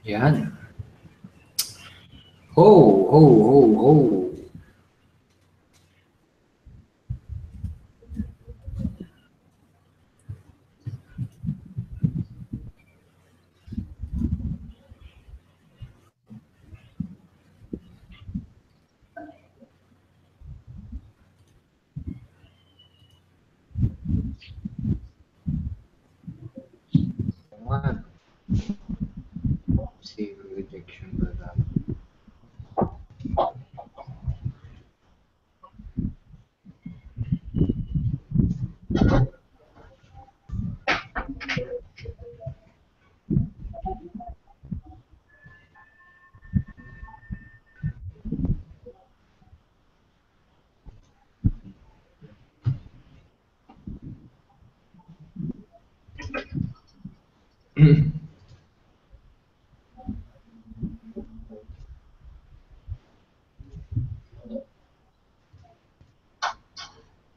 Yan. Ho, ho, ho, ho. One. Save rejection ba dapat?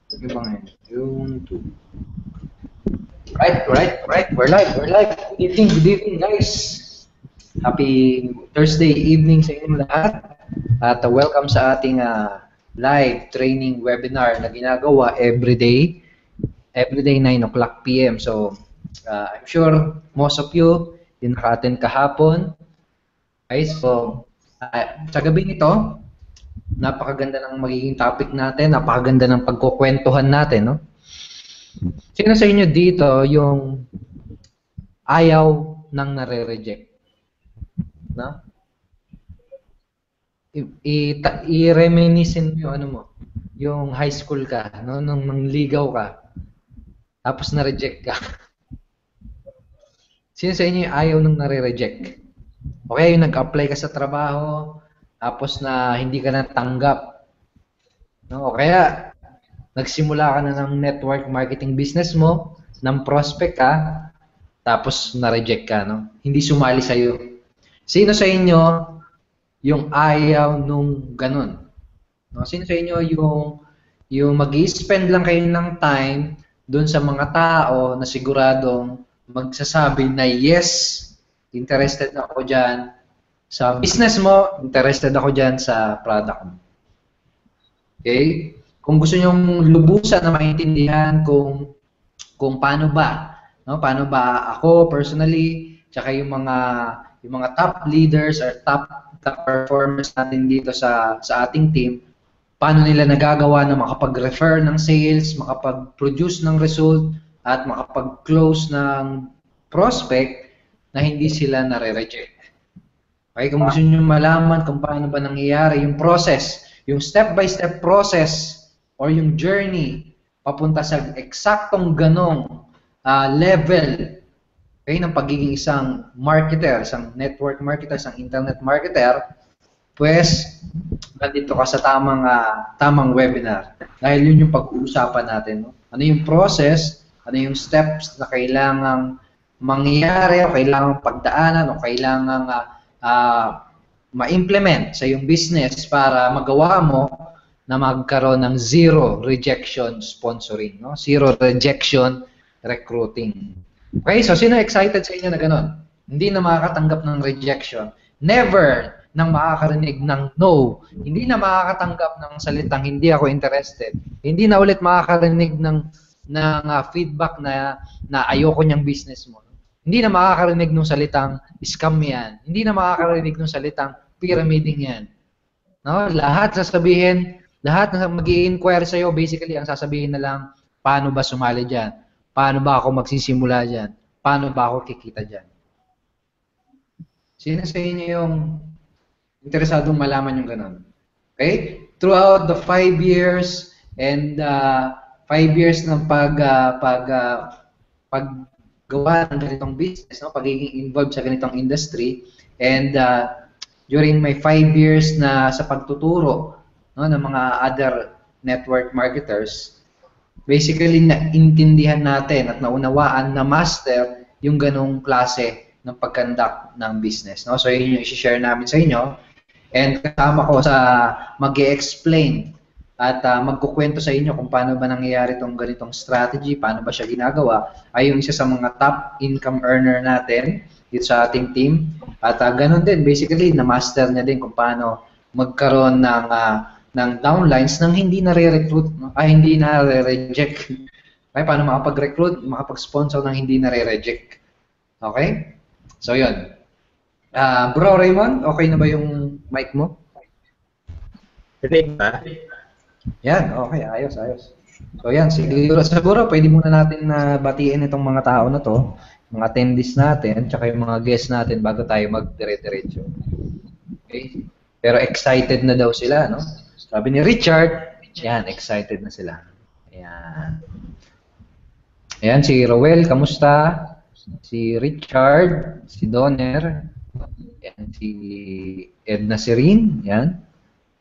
Sige ba ngayon? Yung two. Right. We're live. Good evening, guys. Happy Thursday evening sa inyong lahat. At welcome sa ating live training webinar na ginagawa everyday 9 o'clock p.m. So, I'm sure most of you din naka-attend kahapon. Okay, so, sa gabi nito, napakaganda ng magiging topic natin, napakaganda ng pagkukwentuhan natin, no? Sino sa inyo dito yung ayaw nang nare-reject? No? I-reminiscen mo yung ano mo, yung high school ka, no? Nung nangligaw ka, tapos na-reject ka. Sino sa inyo yung ayaw nang nare-reject? Okay, yung nag-apply ka sa trabaho, tapos na hindi ka natanggap. No? O kaya, nagsimula ka na ng network marketing business mo, ng prospect ka, tapos na-reject ka, no? Hindi sumali sa'yo. Sino sa inyo yung ayaw nung ganun? No? Sino sa inyo yung mag-i-spend lang kayo ng time doon sa mga tao na siguradong magsasabi na yes, interested ako dyan sa business mo, interested ako dyan sa product mo. Okay? Kung gusto nyong lubusan na maintindihan kung paano ba, no? Paano ba ako personally, tsaka yung mga top leaders or top performers natin dito sa ating team, paano nila nagagawa na makapag-refer ng sales, makapag-produce ng result, at makapag-close ng prospect na hindi sila nare-reject. Okay, kung gusto niyo malaman kung paano ba nangyayari yung process, yung step-by-step process or yung journey papunta sa eksaktong ganong level, okay, ng pagiging isang marketer, isang network marketer, isang internet marketer, pues nandito ka sa tamang webinar. Dahil yun yung pag-uusapan natin. No? Ano yung process, ano yung steps na kailangang mangyayari o kailangang pagdaanan o kailangang ma-implement sa iyong business para magawa mo na magkaroon ng zero rejection sponsoring, no? Zero rejection recruiting. Okay, so sino excited sa inyo na ganun? Hindi na makakatanggap ng rejection. Never nang makakarinig ng no. Hindi na makakatanggap ng salitang hindi ako interested. Hindi na ulit makakarinig ng feedback na ayoko niyang business mo. Hindi na makakarinig ng salitang scam yan. Hindi na makakarinig ng salitang pyramiding yan. No? Lahat na mag-i-inquire sa'yo, basically, ang sasabihin na lang, paano ba sumali dyan? Paano ba ako magsisimula dyan? Paano ba ako kikita dyan? Sino sa inyo yung interesadong malaman yung ganun? Okay? Throughout the 5 years and 5 years ng paggawa ng ganitong business, no? Pagiging involved sa ganitong industry, and during my 5 years na sa pagtuturo, no, ng mga other network marketers, basically naintindihan natin at naunawaan na master yung ganong klase ng pag-conduct ng business. No? So yun yung i-share namin sa inyo, and kasama ko sa mag-e-explain at magkukwento sa inyo kung paano ba nangyayari itong ganitong strategy, paano ba siya ginagawa, ay yung isa sa mga top income earner natin dito sa ating team. At ganun din, basically, na-master niya din kung paano magkaroon ng downlines nang hindi nare-recruit, hindi nare-reject. Okay, paano makapag-recruit, makapag-sponsor nang hindi nare-reject. Okay? So, yun. Bro Raymond, okay na ba yung mic mo? Rinig ba? Yan, okay, ayos. So yan, siguro pwede muna natin na batiin itong mga tao na to, mga attendees natin, tsaka yung mga guests natin bago tayo magdire-diretso. Okay? Pero excited na daw sila, no? Sabi ni Richard, yan, excited na sila. Ayan. Ayan, si Rowel, kamusta? Si Richard, si Donner, yan, si Edna Sirin, yan.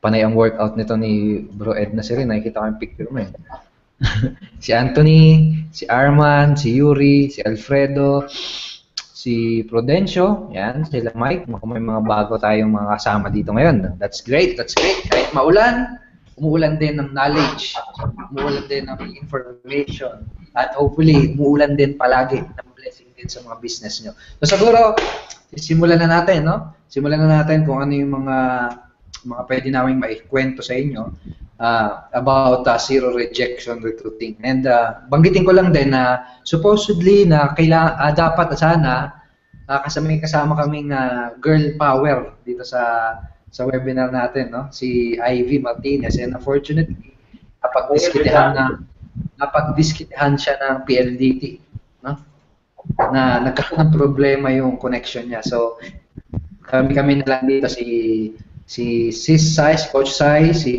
Panay ang workout nito ni Bro Edna Sirin, nakikita ko yung picture mo eh. Si Anthony, si Arman, si Yuri, si Alfredo, si Prudencio, yan, sila Mike, may mga bago tayong mga kasama dito ngayon. That's great. Kahit maulan, umuulan din ng knowledge, umuulan din ng information, at hopefully, umuulan din palagi ng blessing din sa mga business nyo. So siguro, simulan na natin, no? Simulan na natin kung ano yung mga pwede namin maikwento sa inyo about zero rejection recruiting. And banggitin ko lang din na supposedly na dapat sana kasama kaming girl power dito sa webinar natin, no? Si Ivy Martinez, and unfortunately napagdiskitehan siya ng PLDT, no? Na nagkaroon ng problema yung connection niya. So kami na lang dito, si Sis Sai, si Coach Sai, si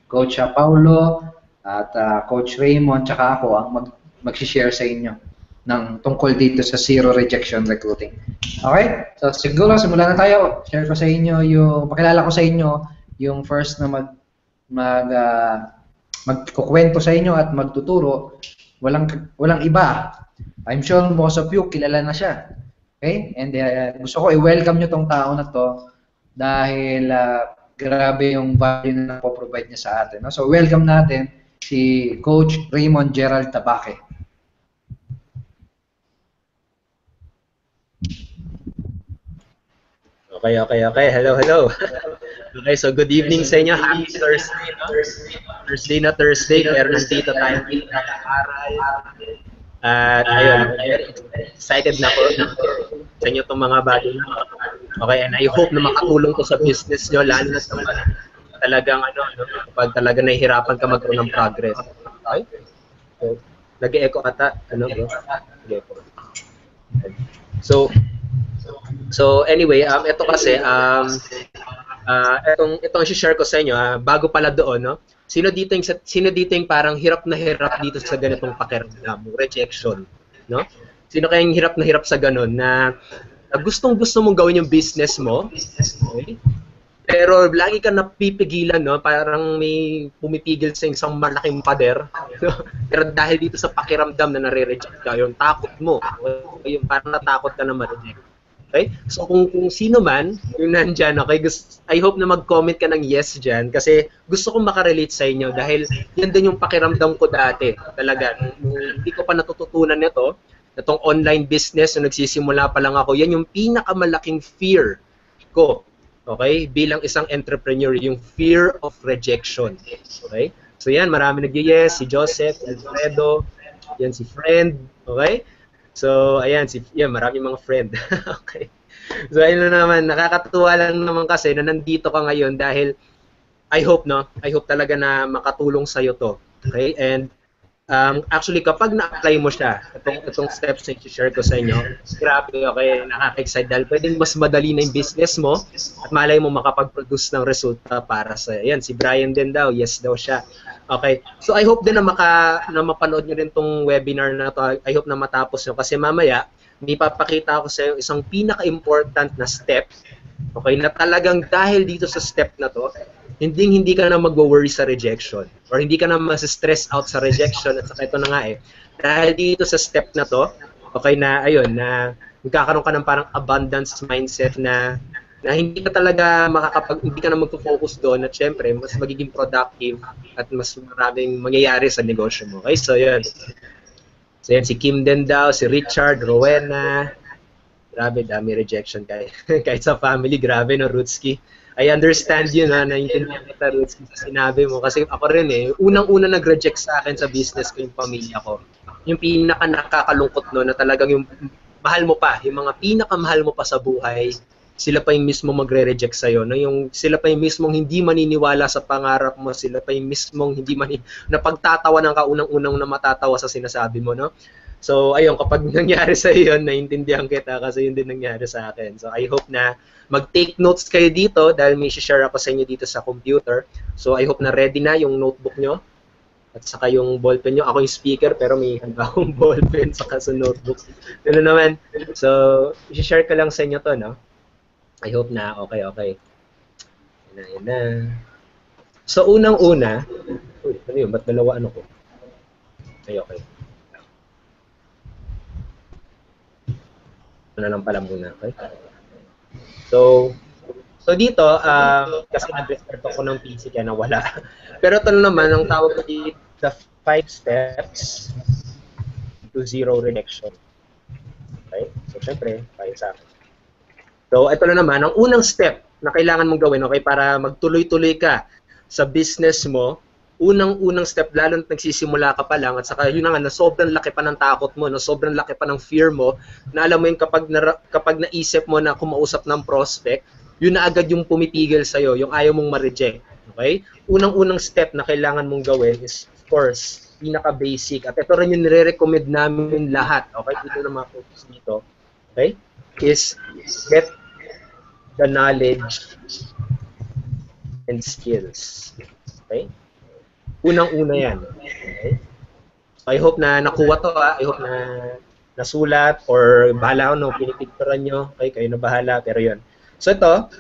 Coach Paulo, at Coach Raymond, tsaka ako ang mag-share sa inyo ng tungkol dito sa zero rejection recruiting. Okay? So siguro simulan na tayo. Share ko sa inyo pakilala ko sa inyo yung first na magkukwento sa inyo at magtuturo. Walang iba. I'm sure most of you kilala na siya. Okay? And gusto ko i-welcome nyo tong tao na to dahil grabe yung value na po-provide niya sa atin. No? So, welcome natin si Coach Raymond Gerald Tabaque. Okay. Hello. Okay, so good evening sa inyo. Happy Thursday, no? Thursday, pero nandito tayo aral. At ayun, excited na ako sa inyo itong mga bago na. Okay, and I hope na makatulong to sa business nyo, lalo na sa talagang pag talaga nahihirapan ka magkaroon ng progress. Okay? So, nag-e-echo ata, bro? Nag-e-echo. So anyway, ito kasi, itong i-share ko sa inyo, bago pala doon, no? Sino dito yung parang hirap na hirap dito sa ganitong pakiramdam, rejection, no? Sino kayang hirap na hirap sa ganun na gustong-gusto mong gawin yung business mo, okay? Pero lagi ka napipigilan, no? Parang may pumipigil sa isang malaking pader. Pero dahil dito sa pakiramdam na nare-reject ka, yung takot mo, yung parang natakot ka na ma-reject. Okay? So kung sino man yung nandyan, okay, I hope na mag-comment ka ng yes dyan kasi gusto kong makarelate sa inyo dahil yan din yung pakiramdam ko dati. Talaga, hindi ko pa natututunan nito, itong online business, nung nagsisimula pa lang ako, yan yung pinakamalaking fear ko, okay, bilang isang entrepreneur, yung fear of rejection. Okay? So yan, marami nag-yes, si Joseph, Alfredo, yan si Friend, okay? So, ayan, marami mga friend. Okay. So, ayun na naman, nakakatuwa lang naman kasi na nandito ka ngayon dahil I hope talaga na makatulong sa'yo to. Okay? And actually, kapag na-apply mo siya, itong steps na i-share ko sa inyo, grabe, okay, nakaka-excite dahil pwedeng mas madali na yung business mo at malay mo makapag-produce ng resulta para sa, yan, si Brian din daw, yes daw siya. Okay, so I hope din na mapanood nyo rin tong webinar na to. I hope na matapos nyo kasi mamaya may papakita ako sa inyo isang pinaka-important na step, okay, na talagang dahil dito sa step na to, hindi ka na mag-worry sa rejection or hindi ka na mas-stress out sa rejection at saka ito na nga dahil dito sa step na to, okay, na ayun, na magkakaroon ka ng parang abundance mindset na na hindi ka talaga hindi ka na magfo-focus doon at syempre mas magiging productive at mas maraming mangyayari sa negosyo mo. Okay, so yun. So yan, si Kim din daw, si Richard, Rowena. Grabe, dami rejection kahit sa family. Grabe, no, Rootsky. I understand yun, naiintindihan kita, Rootsky, sa sinabi mo. Kasi ako rin unang-una nag-reject sa akin sa business ko yung pamilya ko. Yung pinaka nakakalungkot no, na talagang yung mahal mo pa, yung mga pinakamahal mo pa sa buhay, sila pa yung mismo magre-reject sa'yo. No? Yung, sila pa yung mismong hindi maniniwala sa pangarap mo, sila pa yung mismong hindi napagtatawa ng kaunang-unang na matatawa sa sinasabi mo. No? So, ayun, kapag nangyari sa iyo, naiintindihan kita kasi yun din nangyari sa akin. So, I hope na mag-take notes kayo dito dahil may share ako sa inyo dito sa computer. So, I hope na ready na yung notebook nyo at saka yung ballpen nyo. Ako yung speaker pero may handa akong ballpen saka sa notebook. Ano naman. So, i-share ko lang sa inyo to, no? I hope na okay. Yan na. So, unang-una, ano yun? Ba't dalawa ano ko? Okay. Ano lang pala muna, okay? So dito, kasi nag-restart ako ng PC kaya nawala. Pero ito naman, ang tawag ko dito, the 5 steps to zero rejection. Okay? So, syempre, tayo sa akin. So, ito na naman, ang unang step na kailangan mong gawin, okay, para magtuloy-tuloy ka sa business mo, unang-unang step, lalo na nagsisimula ka pa lang, at saka yun na nga, na sobrang laki pa ng takot mo, na sobrang laki pa ng fear mo, na alam mo yun, kapag naisip mo na kumausap ng prospect, yun na agad yung pumipigil sa'yo, yung ayaw mong ma-reject. Okay? Unang-unang step na kailangan mong gawin is, of course, pinaka-basic. At ito rin yung nire-recommend namin lahat. Okay? Ito na mga focus dito. Okay? Is get the knowledge and skills. Okay? Unang-una yan. Okay? So I hope na nakuha to. I hope na nasulat or bahala ko, no, pinipicturan nyo. Okay, kayo na bahala. Pero yun. So ito,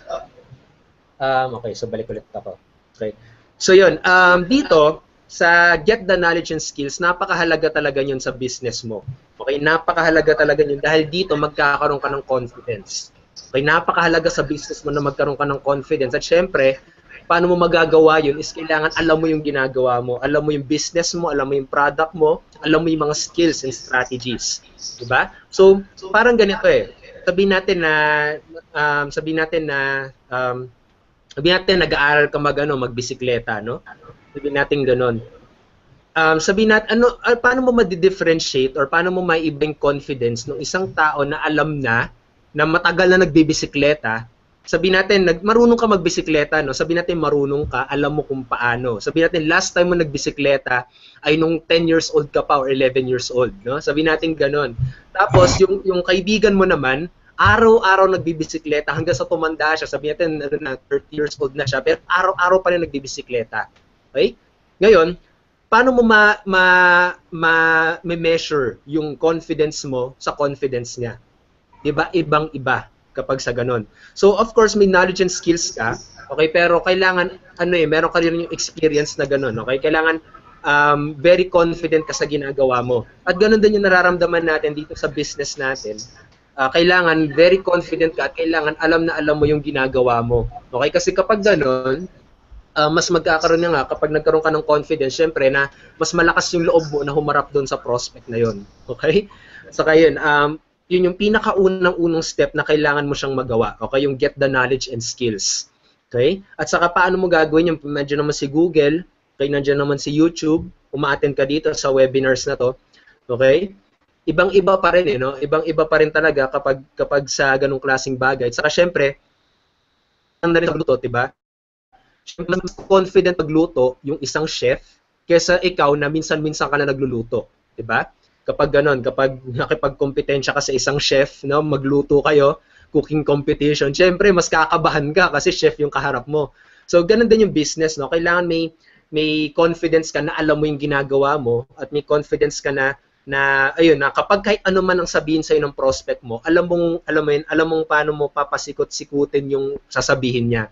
okay, so balik ulit ako. Okay. So yun, dito, sa get the knowledge and skills, napakahalaga talaga yun sa business mo. Okay, napakahalaga talaga yun dahil dito magkakaroon ka ng confidence. Okay, napakahalaga sa business mo na magkaroon ka ng confidence. At syempre, paano mo magagawa yun is kailangan alam mo yung ginagawa mo, alam mo yung business mo, alam mo yung product mo, alam mo yung mga skills and strategies. Diba? So parang ganito Sabihin natin nag-aaral ka magbisikleta, no? Sabihin natin gano'n. Sabihin natin, paano mo ma-differentiate or paano mo maiiba yung confidence ng isang tao na alam na matagal na nagbibisikleta. Sabihin natin, marunong ka magbisikleta, no? Sabihin natin marunong ka, alam mo kung paano. Sabihin natin, last time mo nagbisikleta ay nung 10 years old ka pa or 11 years old, no? Sabihin natin gano'n. Tapos, yung kaibigan mo naman, araw-araw nagbibisikleta hanggang sa tumanda siya. Sabihin natin, 30 years old na siya, pero araw-araw pa rin nagbibisikleta. Okay? Ngayon, paano mo ma-measure yung confidence mo sa confidence niya? Diba? Ibang-iba kapag sa ganun. So, of course, may knowledge and skills ka, okay, pero kailangan, meron ka rin yung experience na ganun, okay? Kailangan very confident ka sa ginagawa mo. At ganun din yung nararamdaman natin dito sa business natin. Kailangan very confident ka at kailangan alam na alam mo yung ginagawa mo. Okay? Kasi kapag ganun, mas magkakaroon nga kapag nagkaroon ka ng confidence, syempre na mas malakas yung loob mo na humarap doon sa prospect na yun. Okay? So, yun, yun yung pinakaunang step na kailangan mo siyang magawa. Okay? Yung get the knowledge and skills. Okay? At saka paano mo gagawin yung medyo naman si Google, okay, nandiyan naman si YouTube, uma-attend ka dito sa webinars na to. Okay? Ibang-iba pa rin no? Ibang-iba pa rin talaga kapag sa ganung klaseng bagay. At saka syempre, ang na rin sa luto, diba? Syempre, mas confident magluto yung isang chef kesa ikaw na minsan-minsan ka na nagluluto. Diba? Kapag ganon, kapag nakipagkompetensya ka sa isang chef, no, magluto kayo, cooking competition, syempre, mas kakabahan ka kasi chef yung kaharap mo. So, ganon din yung business, no? Kailangan may confidence ka na alam mo yung ginagawa mo at may confidence ka na ayun na kapag kahit ano man ang sabihin sa ng prospect mo, alam mong paano mo papasikot-sikutin yung sasabihin niya.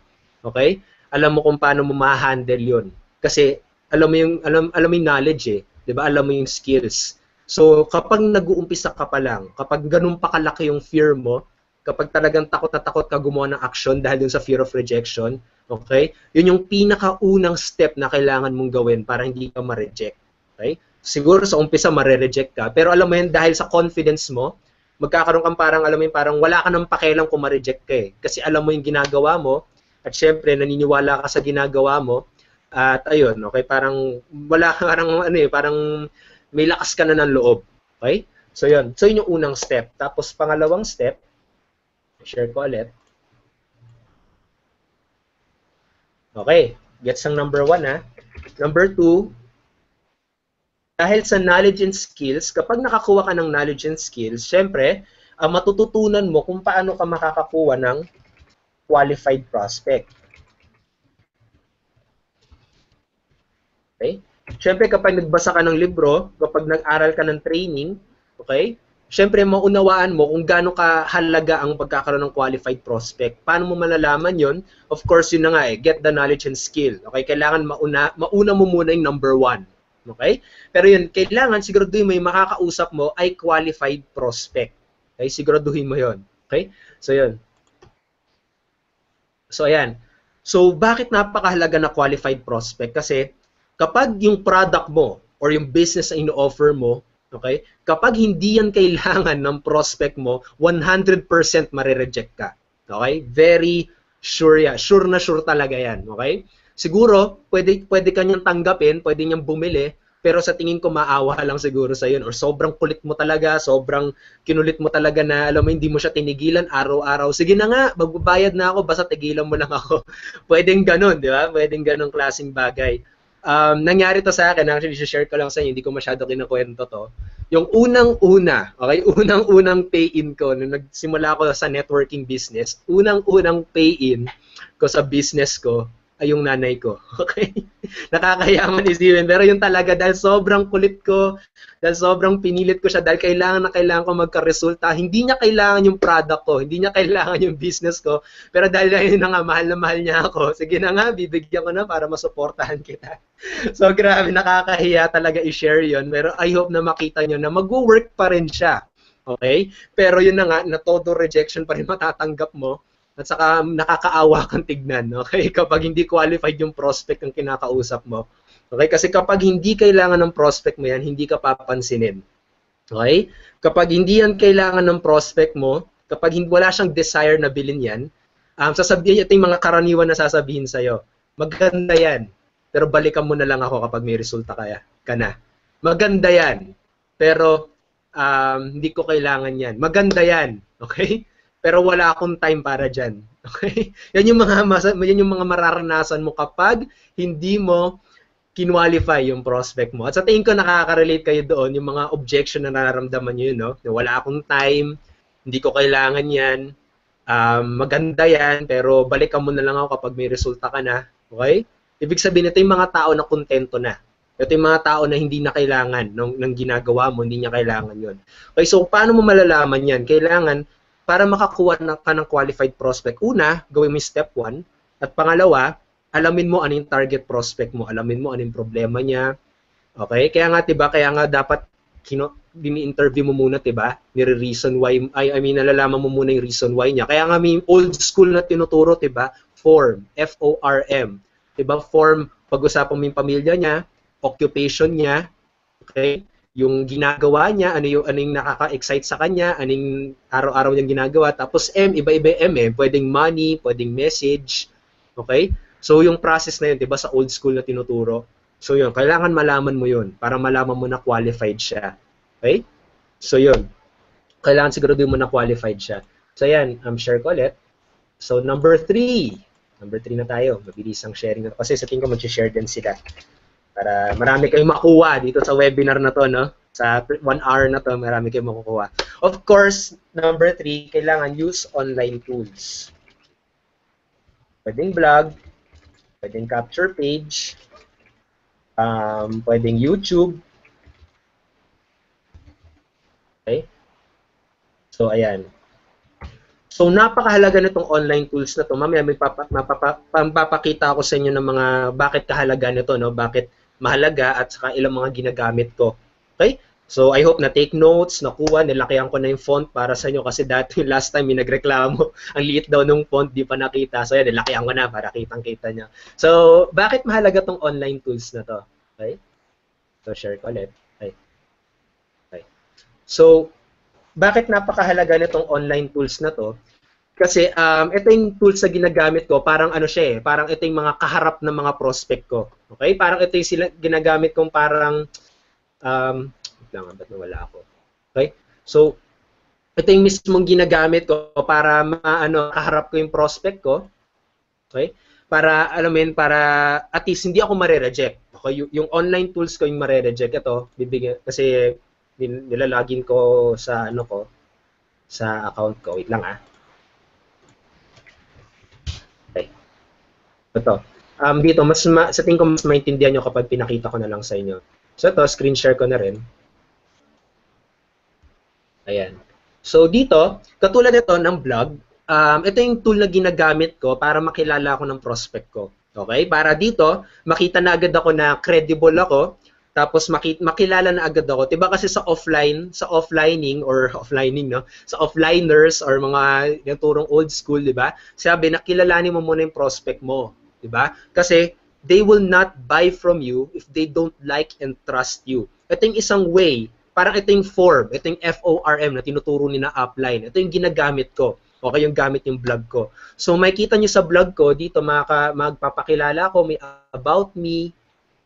Okay? Alam mo kung paano mo ma-handle 'yon. Kasi alam mo yung knowledge 'di ba? Alam mo yung skills. So kapag nag-uumpisa ka pa lang, kapag ganun pa kalaki yung fear mo, kapag talagang takot na takot ka gumawa ng action dahil dun sa fear of rejection, okay? Yun yung pinakaunang step na kailangan mong gawin para hindi ka ma-reject. Okay? Siguro sa umpisa mare-reject ka, pero alam mo yun, dahil sa confidence mo, magkakaroon kang parang, alam mo yun, parang wala ka ng pakialam kung ma-reject ka eh. Kasi alam mo yung ginagawa mo, at syempre, naniniwala ka sa ginagawa mo, at ayun, okay, parang wala ka, parang ano eh, parang may lakas ka na ng loob. Okay? So yun. So yun yung unang step. Tapos pangalawang step, share ko ulit. Okay. Gets ang number 1 ha. Number 2, dahil sa knowledge and skills, kapag nakakuha ka ng knowledge and skills, syempre, matututunan mo kung paano ka makakakuha ng qualified prospect. Okay? Syempre, kapag nagbasa ka ng libro, kapag nag-aral ka ng training, okay? Syempre, maunawaan mo kung gaano kahalaga ang pagkakaroon ng qualified prospect. Paano mo malalaman yon? Of course, yun na nga eh, get the knowledge and skill. Okay? Kailangan mauna mo muna yung number 1. Okay? Pero yun, kailangan siguraduhin mo yung makakausap mo ay qualified prospect. Okay? Siguraduhin mo yun. Okay? So yun. So ayan. So bakit napakahalaga na qualified prospect? Kasi kapag yung product mo or yung business na ino-offer mo, okay, kapag hindi yan kailangan ng prospect mo, 100% marireject ka. Okay? Very sure yan. Sure na sure talaga yan. Okay? Siguro, pwede ka niyang tanggapin, pwede niyang bumili, pero sa tingin ko maawa lang siguro sa yun. Or sobrang kulit mo talaga, sobrang kinulit mo talaga na, alam mo, hindi mo siya tinigilan araw-araw. Sige na nga, magbabayad na ako, basta tigilan mo lang ako. Pwedeng ganun, di ba? Pwedeng ganun klaseng bagay. Nangyari to sa akin, actually, share ko lang sa inyo, hindi ko masyado kinukwento to. Yung unang-una, okay, unang-unang pay-in ko, nung nagsimula ako sa networking business, unang-unang pay-in ko sa business ko, ay yung nanay ko. Okay? Nakakayaman isipin. Pero yun talaga, dahil sobrang kulit ko, dahil sobrang pinilit ko siya, dahil kailangan ko magka-resulta. Hindi niya kailangan yung product ko, hindi niya kailangan yung business ko, pero dahil na nga, mahal na mahal niya ako, sige na nga, bibigyan ko na para masuportahan kita. So grabe, nakakahiya talaga i-share yun. Pero I hope na makita nyo na mag-work pa rin siya. Okay? Pero yun na nga, na todo rejection pa rin matatanggap mo. At saka nakakaawa kang tignan, okay? Kapag hindi qualified yung prospect ang kinakausap mo. Okay? Kasi kapag hindi kailangan ng prospect mo yan, hindi ka papansinin. Okay? Kapag hindi yan kailangan ng prospect mo, kapag wala siyang desire na bilhin yan, sasabihin, ito yung mga karaniwan na sasabihin sa'yo, maganda yan, pero balikan mo na lang ako kapag may resulta ka na. Maganda yan, pero hindi ko kailangan yan. Maganda yan, okay? Pero wala akong time para dyan. Okay? Yan yung mga mararanasan mo kapag hindi mo kinwalify yung prospect mo. At sa tingin ko nakaka-relate kayo doon, yung mga objection na nararamdaman nyo, no? Na wala akong time, hindi ko kailangan yan, maganda yan, pero balikan mo na lang ako kapag may resulta ka na. Okay? Ibig sabihin, ito yung mga tao na kontento na. Ito yung mga tao na hindi na kailangan ng ginagawa mo, hindi niya kailangan yun. Okay, so paano mo malalaman yan? Kailangan, para makakuha ka ng qualified prospect, una, gawin mo yung step 1. At pangalawa, alamin mo ano yung target prospect mo. Alamin mo ano yung problema niya. Okay? Kaya nga, diba, dapat dini-interview mo muna, diba? Nire-reason why, nalalaman mo muna yung reason why niya. Kaya nga may old school na tinuturo, diba? Form, F-O-R-M. Diba? Form, pag-usapan mo yung pamilya niya, occupation niya, okay? Yung ginagawa niya, ano yung nakaka-excite sa kanya, anong araw-araw niyang ginagawa. Tapos M, iba-iba M eh. Pwedeng money, pwedeng message. Okay? So yung process na yun, 'di ba, sa old school na tinuturo. So yun, kailangan malaman mo yun para malaman mo na qualified siya. Okay? So yun. Kailangan siguraduhin mo na qualified siya. So yan, share ko ulit. So number 3. Number 3 na tayo. Mabilis ang sharing na to. Kasi sa tingin ko mag-share din sila. Para marami kayong makuha dito sa webinar na to, no? Sa 1 hour na to, marami kayong makukuha. Of course, number 3, kailangan use online tools. Pwedeng blog, pwedeng capture page, pwedeng YouTube. Okay? So, ayan. So, napakahalaga nitong online tools na to. Mamaya may papakita ako sa inyo ng mga bakit kahalaga nito, no? Bakit mahalaga at saka ilang mga ginagamit ko. Okay? So, I hope na take notes, nakuha, nilakihan ko na yung font para sa inyo kasi dati last time may nagreklamo, ang liit daw nung font, di pa nakita. So, yan, nilakihan ko na para kitang-kita nyo. So, bakit mahalaga tong online tools na to? Okay? So, share ko ulit. Okay. Okay. So, bakit napakahalaga nitong online tools na to? Kasi ito yung tools na ginagamit ko, parang ano siya eh, parang ito yung mga kaharap ng mga prospect ko. Okay? Parang ito yung sila ginagamit kong parang lang, ba't nawala ako? Okay? So, ito yung mismong ginagamit ko para kaharap ko yung prospect ko. Okay? Para, alam mo yun, para at least hindi ako mare-reject. Okay? Yung online tools ko yung mare-reject. Ito, bibigyan, kasi nilalagin ko sa, sa account ko. Wait lang Okay. Ito. Dito, sa tingin ko mas maintindihan nyo kapag pinakita ko na lang sa inyo. So, ito, screen share ko na rin. Ayan. So dito, katulad nito ng blog, ito yung tool na ginagamit ko para makilala ako ng prospect ko. Okay? Para dito, makita na agad ako na credible ako, tapos makilala na agad ako. Diba kasi sa offlining or offlining, no? Sa offliners or mga yung turong old school, diba? Sabi, nakilalanin mo muna yung prospect mo. Diba? Kasi they will not buy from you if they don't like and trust you. Ito yung isang way. Parang ito yung form, ito yung FORM na tinuturo ni na upline. Ito yung ginagamit ko. Okay, yung gamit yung blog ko. So, makikita nyo sa blog ko, dito magpapakilala ko, may about me,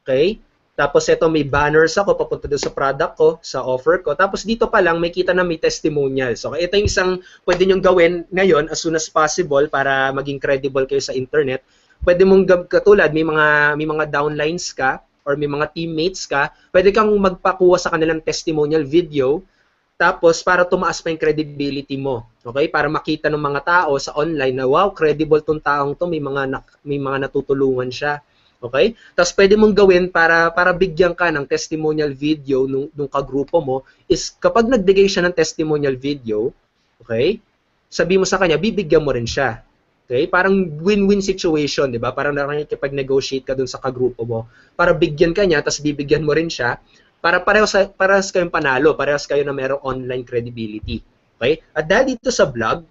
okay? Tapos ito may banners ako, papunta doon sa product ko, sa offer ko. Tapos dito pa lang, may kita na may testimonials. Okay, ito yung isang pwede nyong gawin ngayon as soon as possible para maging credible kayo sa internet. Pwede mong katulad, may mga downlines ka, or may mga teammates ka, pwede kang magpakuha sa kanilang testimonial video, tapos para tumaas pa yung credibility mo. Okay? Para makita ng mga tao sa online na, wow, credible tong taong to, may mga natutulungan siya. Okay? Tapos pwede mong gawin para bigyan ka ng testimonial video nung kagrupo mo, is kapag nagbigay siya ng testimonial video, okay, sabi mo sa kanya, bibigyan mo rin siya. Okay? Parang win-win situation, di ba? Parang nakikipag-negotiate ka dun sa kagrupo mo para bigyan ka niya, tapos bibigyan mo rin siya para parehas kayong panalo, parehas kayo na merong online credibility. Okay? At dahil dito sa blog,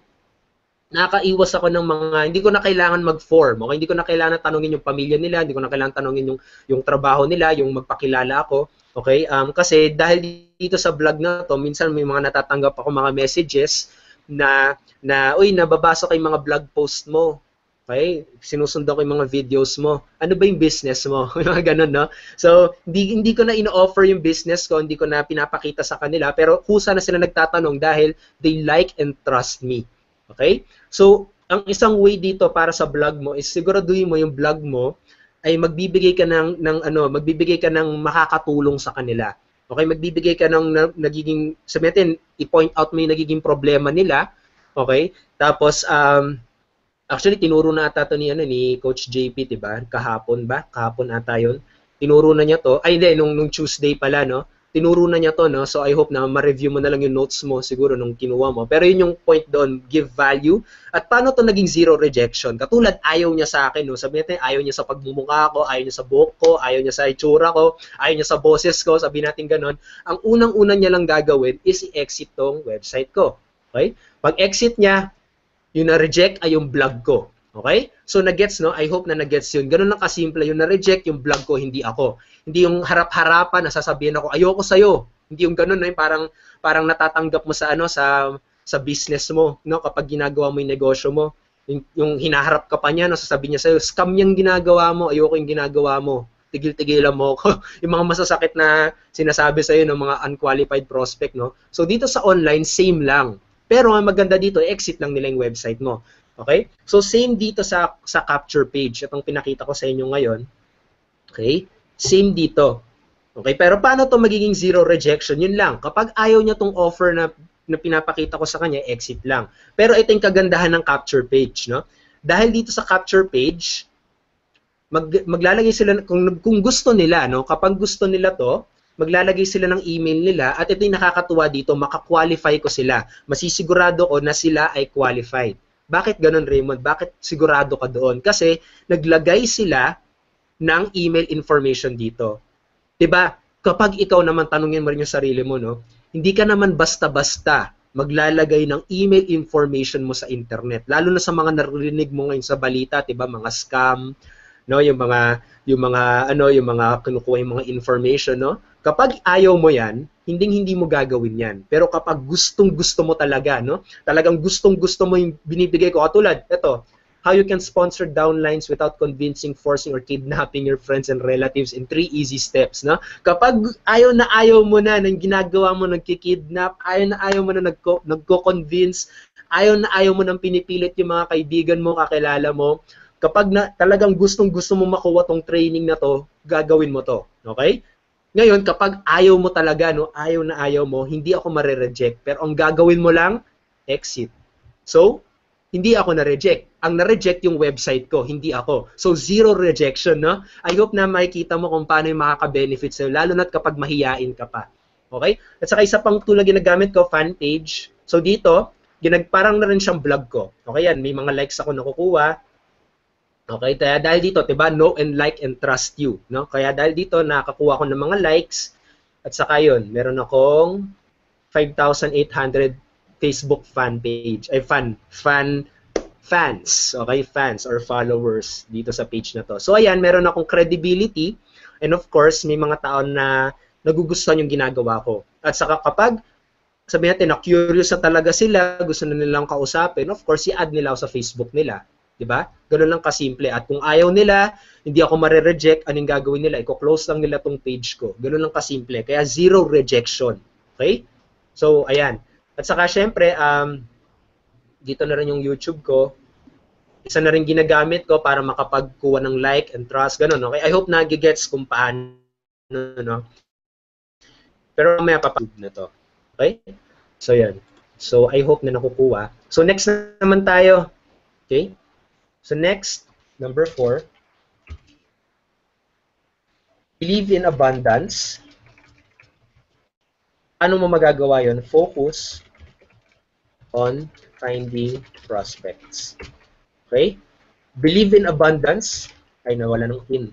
nakaiwas ako ng mga, hindi ko na kailangan mag-form, okay? Hindi ko na kailangan tanungin yung pamilya nila, hindi ko na kailangan tanungin yung trabaho nila, yung magpakilala ako. Okay? Kasi dahil dito sa blog na to, minsan may mga natatanggap ako mga messages na uy, nababasa ko yung mga blog post mo. Okay? Sinusundan ko yung mga videos mo. Ano ba yung business mo? Mga ganun, no? So, hindi ko na ino-offer yung business ko, hindi ko na pinapakita sa kanila, pero kusa na sila nagtatanong dahil they like and trust me. Okay? So, ang isang way dito para sa blog mo is siguraduhin mo yung blog mo ay magbibigay ka ng makakatulong sa kanila. Okay, magbibigay ka ng nagiging, sabihin natin, i-point out mo yung nagiging problema nila. Okay? Tapos, actually, tinuro na ata ito ni Coach JP, diba? Kahapon ata yun. Tinuro na niya to. Ay, hindi, nung Tuesday pala, no? Tinuro na niya to, no? So, I hope na ma-review mo na lang yung notes mo siguro nung kinuha mo. Pero yun yung point doon, give value. At paano to naging zero rejection? Katulad, ayaw niya sa akin, no? Sabihin natin, ayaw niya sa pagmumukha ko, ayaw niya sa buhok ko, ayaw niya sa itsura ko, ayaw niya sa boses ko, sabihin natin ganun. Ang unang-una niya lang gagawin is i-exit tong website ko. Okay? Pag exit niya, yung na-reject ay yung blog ko. Okay? So, na-gets, no? I hope na na-gets yun. Ganun lang kasimple. Yung na-reject, yung blog ko, hindi ako. Hindi yung harap-harapan na sasabihin ako, ayoko sa'yo. Hindi yung ganun, no? Parang natatanggap mo sa business mo, no? Kapag ginagawa mo yung negosyo mo. Yung hinaharap ka pa niya, no? Sasabihin niya sa'yo, scam yung ginagawa mo, ayoko yung ginagawa mo. Tigil-tigilan mo ako. Yung mga masasakit na sinasabi sa'yo ng mga unqualified prospect, no? So, dito sa online, same lang. Pero ang maganda dito, exit lang nila yung website mo. Okay? So, same dito sa capture page. Itong pinakita ko sa inyo ngayon. Okay? Same dito. Okay? Pero paano to magiging zero rejection? Yun lang. Kapag ayaw niya tong offer na pinapakita ko sa kanya, exit lang. Pero ito yung kagandahan ng capture page. No? Dahil dito sa capture page, maglalagay sila, kung gusto nila, no? Kapag gusto nila to, maglalagay sila ng email nila at ito yung nakakatuwa dito, makakwalify ko sila. Masisigurado ko na sila ay qualified. Bakit ganun, Raymond? Bakit sigurado ka doon? Kasi naglagay sila ng email information dito. 'Di ba? kapag ikaw naman, tanungin mo rin yung sarili mo, no? Hindi ka naman basta-basta maglalagay ng email information mo sa internet. Lalo na sa mga narinig mo ngayon sa balita, 'di ba, mga scam, no, yung mga kinukuha yung mga information, no? Kapag ayaw mo 'yan, hindi mo gagawin 'yan. Pero kapag gustong-gusto mo talaga, no? Talagang gustong-gusto mo yung binibigay ko, katulad ito, how you can sponsor downlines without convincing, forcing, or kidnapping your friends and relatives in 3 easy steps, no? Kapag ayaw mo na ng ginagawa mo, nagki-kidnap, ayaw mo na nagko-convince, ayaw mo nang pinipilit yung mga kaibigan mo, kakilala mo, kapag talagang gustong-gusto mo makuha tong training na to, gagawin mo to, okay? Ngayon, kapag ayaw mo talaga, no, ayaw mo, hindi ako mare-reject, pero ang gagawin mo lang, exit. So, hindi ako na-reject. Ang na-reject yung website ko, hindi ako. So, 0 rejection, no? I hope na makikita mo kung paano yung makaka-benefit sa'yo, lalo na kapag mahiyain ka pa. Okay? At saka isa pang tulad ginagamit ko, fan page. So, dito, parang na rin siyang blog ko. Okay, yan. May mga likes ako nakukuha. Okay? Kaya dahil dito, diba, know and like and trust you. No? Kaya dahil dito, nakakuha ko ng mga likes. At saka yun, meron akong 5,800 Facebook fan page, ay fans, okay, fans or followers dito sa page na to. So ayan, meron akong credibility, and of course, may mga tao na nagugustuhan yung ginagawa ko. At saka kapag sabihin natin na curious na talaga sila, gusto na nilang kausapin, of course, i-add nila ako sa Facebook nila. 'Di ba? Ganun lang kasimple. At kung ayaw nila, hindi ako mare-reject, anong gagawin nila? I-close lang nila tong page ko. Ganun lang kasimple. Kaya 0 rejection. Okay? So, ayan. At saka syempre, dito na rin yung YouTube ko. Isa na rin ginagamit ko para makapagkuha ng like and trust, ganun, okay? I hope nagigets kung paano, no? Pero may papag na to. Okay? So, yan. So, I hope na nakukuha. So, next naman tayo. Okay? So, next, number 4. Believe in abundance. Ano mo magagawa yun? Focus on finding prospects. Okay? Believe in abundance. Ay, nawala ng in.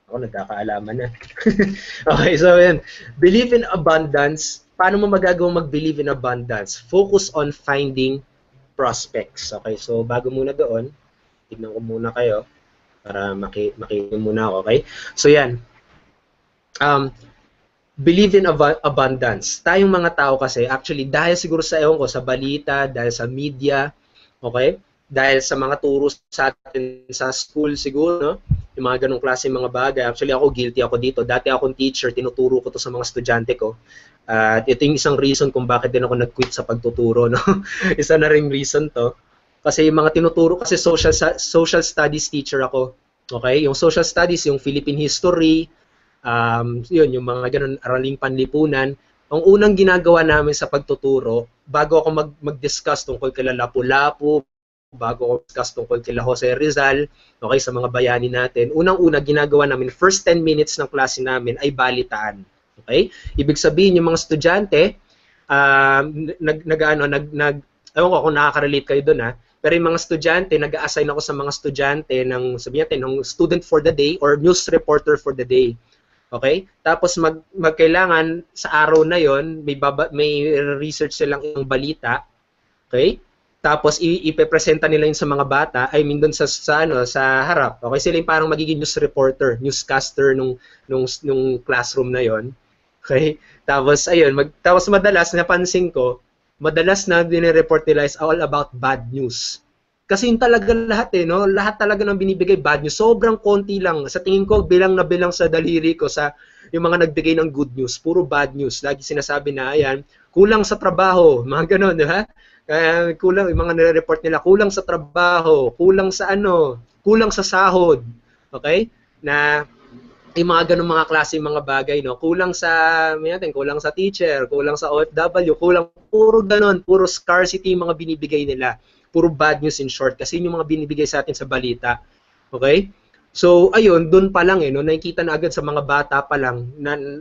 Ako, nagkakaalaman na. Okay, so yan. Believe in abundance. Paano mo magagawa mag-believe in abundance? Focus on finding prospects. Okay, so bago muna doon, tignan ko muna kayo para makita muna ako. Okay? So yan. Believe in abundance. Tayong mga tao kasi, actually, dahil siguro sa ewan ko, sa balita, dahil sa media, okay? Dahil sa mga turo sa atin sa school siguro, no? Yung mga ganong klase mga bagay. Actually, ako, guilty ako dito. Dati akong teacher, tinuturo ko to sa mga estudyante ko. At ito yung isang reason kung bakit din ako nag-quit sa pagtuturo, no? Isa na ring reason to. Kasi yung mga tinuturo, kasi social studies teacher ako. Okay? Yung social studies, yung Philippine history, yun, yung mga ganun, araling panlipunan. Ang unang ginagawa namin sa pagtuturo, bago ako mag-discuss tungkol kila Lapu-Lapu, bago ako mag-discuss tungkol kila Jose Rizal, okay, sa mga bayani natin, unang-una ginagawa namin, first 10 minutes ng klase namin ay balitaan. Okay? Ibig sabihin, yung mga estudyante, ewan ko kung nakaka-relate kayo doon, ha? Pero yung mga estudyante, nag-a-assign ako sa mga estudyante ng, sabihin natin, ng student for the day or news reporter for the day. Okay? Tapos magkailangan sa araw na yon may research silang yung balita. Okay? Tapos ipepresenta nila yun sa mga bata, I mean doon sa harap. Okay? Sila yung parang magiging news reporter, newscaster nung classroom na yon. Okay? Tapos ayun, tapos madalas napansin ko, madalas na dinireport nila is all about bad news. Kasi yung talaga lahat no? Lahat talaga ng binibigay bad news. Sobrang konti lang. Sa tingin ko, bilang na bilang sa daliri ko sa yung mga nagbigay ng good news. Puro bad news. Lagi sinasabi na, ayan, kulang sa trabaho. Mga ganun, di ba? Kulang, yung mga nire-report nila, kulang sa trabaho, kulang sa kulang sa sahod. Okay? Na yung mga ganung mga klase mga bagay, no? Kulang sa teacher, kulang sa OFW, puro ganun, puro scarcity yung mga binibigay nila. Puro bad news in short, kasi yun yung mga binibigay sa atin sa balita. Okay? So, ayun, doon pa lang, no? Nakikita na agad sa mga bata pa lang,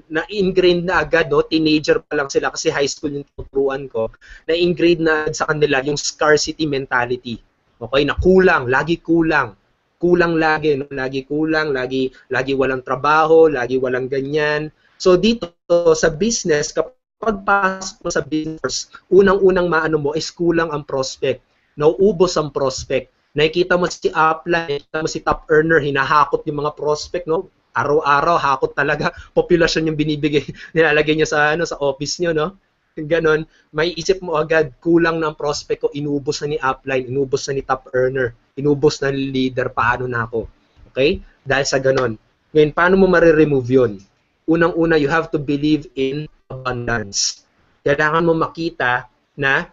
na-ingrained na agad, no? Teenager pa lang sila, kasi high school yung tuturuan ko, na-ingrained na sa kanila yung scarcity mentality. Okay? Na kulang, lagi kulang. Kulang lagi, no? Lagi kulang, lagi walang trabaho, lagi walang ganyan. So dito sa business, kapag pasok mo sa business, unang-unang maano mo is kulang ang prospect. Nauubos ang prospect. Nakikita mo si upline, nakikita mo si top earner, hinahakot yung mga prospect, no? Araw-araw, hakot talaga. Populasyon yung binibigay, nilalagay niya sa, sa office niyo, no? Ganon, may isip mo agad, kulang ng prospect ko, inubos na ni upline, inubos na ni top earner, inubos na ni leader, paano na ako? Okay? Dahil sa ganon. Ngayon, paano mo mariremove yun? Unang-una, you have to believe in abundance. Kailangan mo makita na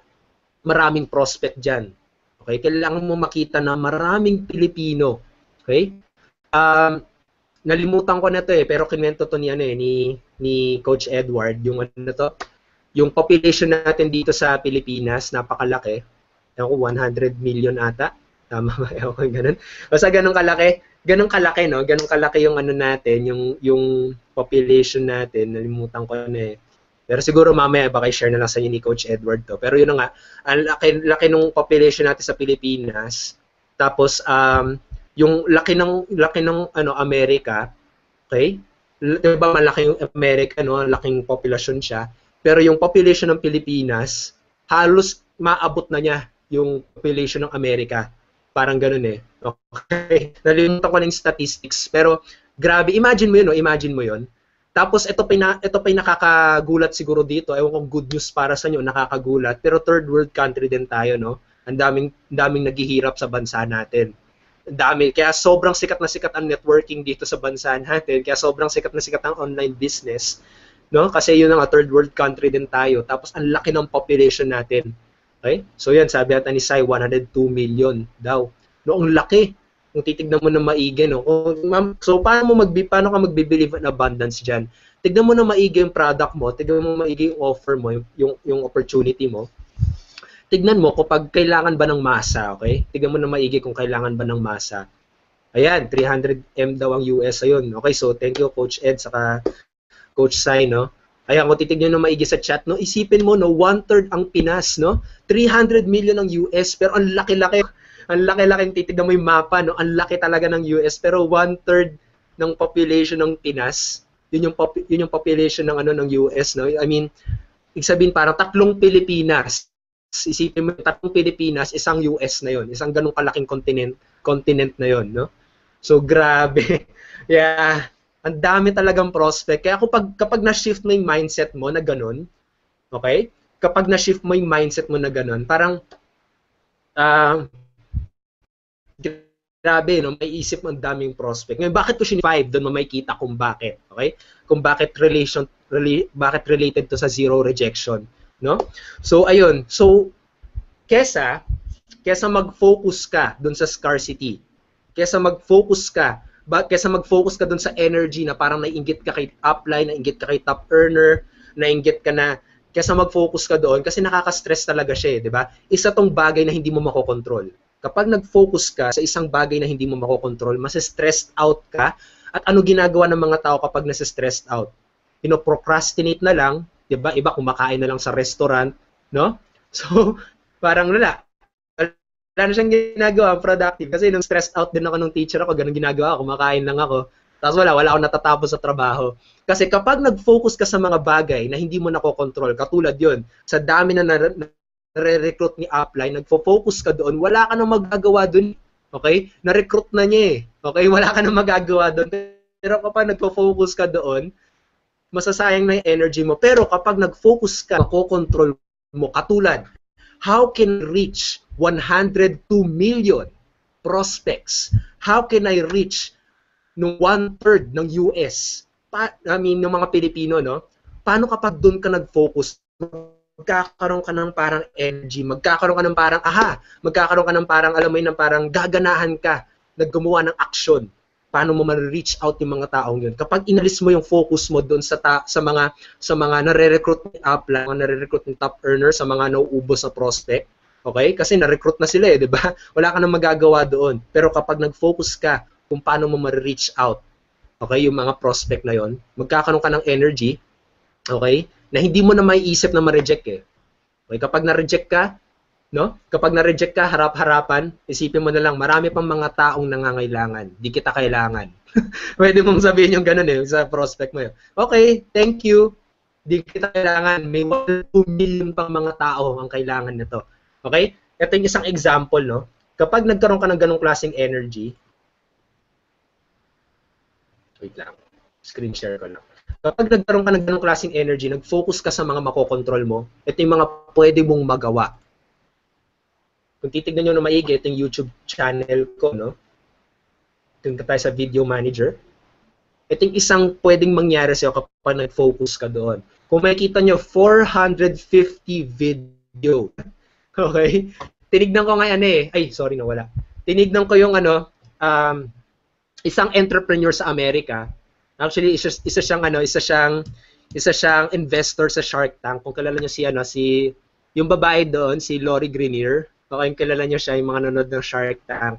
maraming prospect dyan. Okay? Kailangan mo makita na maraming Pilipino. Okay? Nalimutan ko na to pero kinwento to ni, ni Coach Edward, yung ano to, yung population natin dito sa Pilipinas, napakalaki. Ewan ko, 100 million ata. Tama ba? Ewan ko, ganun. Basta ganun kalaki, no? Ganun kalaki yung ano natin, yung population natin. Nalimutan ko na Pero siguro mamaya baka i-share na lang sa inyo ni Coach Edward to. Pero yun na nga, ang laki ng population natin sa Pilipinas. Tapos yung laki ng ano Amerika, okay? 'Di ba malaki yung Amerika, no? Laking population siya. Pero yung population ng Pilipinas, halos maabot na niya yung population ng Amerika. Parang ganoon Okay. Nalimutan ko na yung statistics. Pero grabe, imagine mo yun, no? Imagine mo yun. Tapos ito pa yung nakakagulat siguro dito. Ewan kung good news para sa inyo, nakakagulat. Pero third world country din tayo, no? Ang daming naghihirap sa bansa natin. Dami. Kaya sobrang sikat ang networking dito sa bansa natin. Kaya sobrang sikat ang online business. No? Kasi yun nga, third world country din tayo. Tapos ang laki ng population natin. Okay? So yan, sabi natin ni Sai, 102 million daw. No, ang laki. Kung titignan mo na maigi, no? So paano ka magbe-believe in abundance diyan? Tignan mo na maigi yung product mo, tignan mo maigi yung offer mo, yung opportunity mo. Tignan mo kapag kailangan ba ng masa, okay? Tignan mo na maigi kung kailangan ba ng masa. Ayan, 300M daw ang US ayun. Okay, so thank you Coach Ed saka Coach Sai, no? Ayan, kung titignan nyo maigi sa chat, no? Isipin mo, no? 1/3 ang Pinas, no? 300 million ang US, pero ang laki-laki titignan mo yung mapa, no? Ang laki talaga ng US, pero 1/3 ng population ng Pinas, yun yung population ng ano ng US, no? I mean, ibig sabihin parang 3 Pilipinas. Isipin mo, 3 Pilipinas, isang US na yon, isang ganung kalaking continent na yon, no? So grabe. Yeah. Ang dami talagang prospect. Kaya kapag na-shift mo yung mindset mo na ganun, okay? Kapag na-shift mo yung mindset mo na ganun, parang, grabe, no? May isip mo ang daming prospect. Ngayon, bakit ko siya 5? Doon mo makikita kung bakit, okay? Kung bakit related to sa zero rejection, no? So, ayun. So, kesa mag-focus ka doon sa scarcity, kesa mag-focus ka doon sa energy na parang naiinggit ka kay upline, naiinggit ka kay top earner, naiinggit ka na, kesa mag-focus ka doon kasi nakaka-stress talaga siya, di ba? Isa tong bagay na hindi mo makokontrol. Kapag nag-focus ka sa isang bagay na hindi mo makokontrol, mas-stressed out ka. At ano ginagawa ng mga tao kapag nasa-stressed out? Procrastinate na lang, di ba? Iba kumakain na lang sa restaurant, no? So, parang wala na siyang ginagawa, productive. Kasi nung stressed out din ako nung teacher ako, ganun ginagawa ako, kumakain lang ako. Tapos wala akong natatapos sa trabaho. Kasi kapag nag-focus ka sa mga bagay na hindi mo nakokontrol, katulad yun, sa dami na nare-recruit ni upline, nagfo-focus ka doon, wala ka nang magagawa doon. Okay? Na-recruit na niya Okay? Wala ka nang magagawa doon. Pero kapag nagfo-focus ka doon, masasayang na yung energy mo. Pero kapag nag-focus ka, makokontrol mo, katulad, how can reach 102 million prospects? How can I reach nung 1/3 ng US? Ng mga Pilipino, no? Paano kapag doon ka nag-focus? Magkakaroon ka ng parang energy, magkakaroon ka ng parang, alam mo yun, ng parang gaganahan ka na gumawa ng action. Paano mo ma-reach out yung mga taong yun? Kapag inalis mo yung focus mo doon sa mga nare-recruit ni upline, mga nare-recruit ni top earner, sa mga nauubos na prospect, okay? Kasi na-recruit na sila di ba? Wala ka nang magagawa doon. Pero kapag nag-focus ka kung paano mo ma-reach out, okay, yung mga prospect na yon, magkakaroon ka ng energy, okay, na hindi mo na maiisip na ma-reject Okay, kapag na-reject ka, no? Kapag na-reject ka, harap-harapan, isipin mo na lang, marami pang mga taong nangangailangan. Di kita kailangan. Pwede mong sabihin yung ganun eh, sa prospect mo yun. Okay, thank you. Di kita kailangan. May 2 million pang mga tao ang kailangan nito. Okay? Ito yung isang example, no? Kapag nagkaroon ka ng ganung klaseng energy, wait lang, screen share ko lang. Kapag nagkaroon ka ng ganung klaseng energy, nag-focus ka sa mga makokontrol mo, ito yung mga pwede mong magawa. Kung titignan nyo na maigi, ito yung YouTube channel ko, no? Tingnan tayo sa video manager. Ito yung isang pwedeng mangyari sa'yo kapag nag-focus ka doon. Kung makikita nyo, 450 video. Okay? Tinignan ko ngayon eh. Ay, sorry, nawala. Tinignan ko yung isang entrepreneur sa Amerika. Actually, isa siyang investor sa Shark Tank. Kung kilala niyo yung babae doon, si Lori Greiner. Okay, kilala niyo siya, yung mga nanonood ng Shark Tank.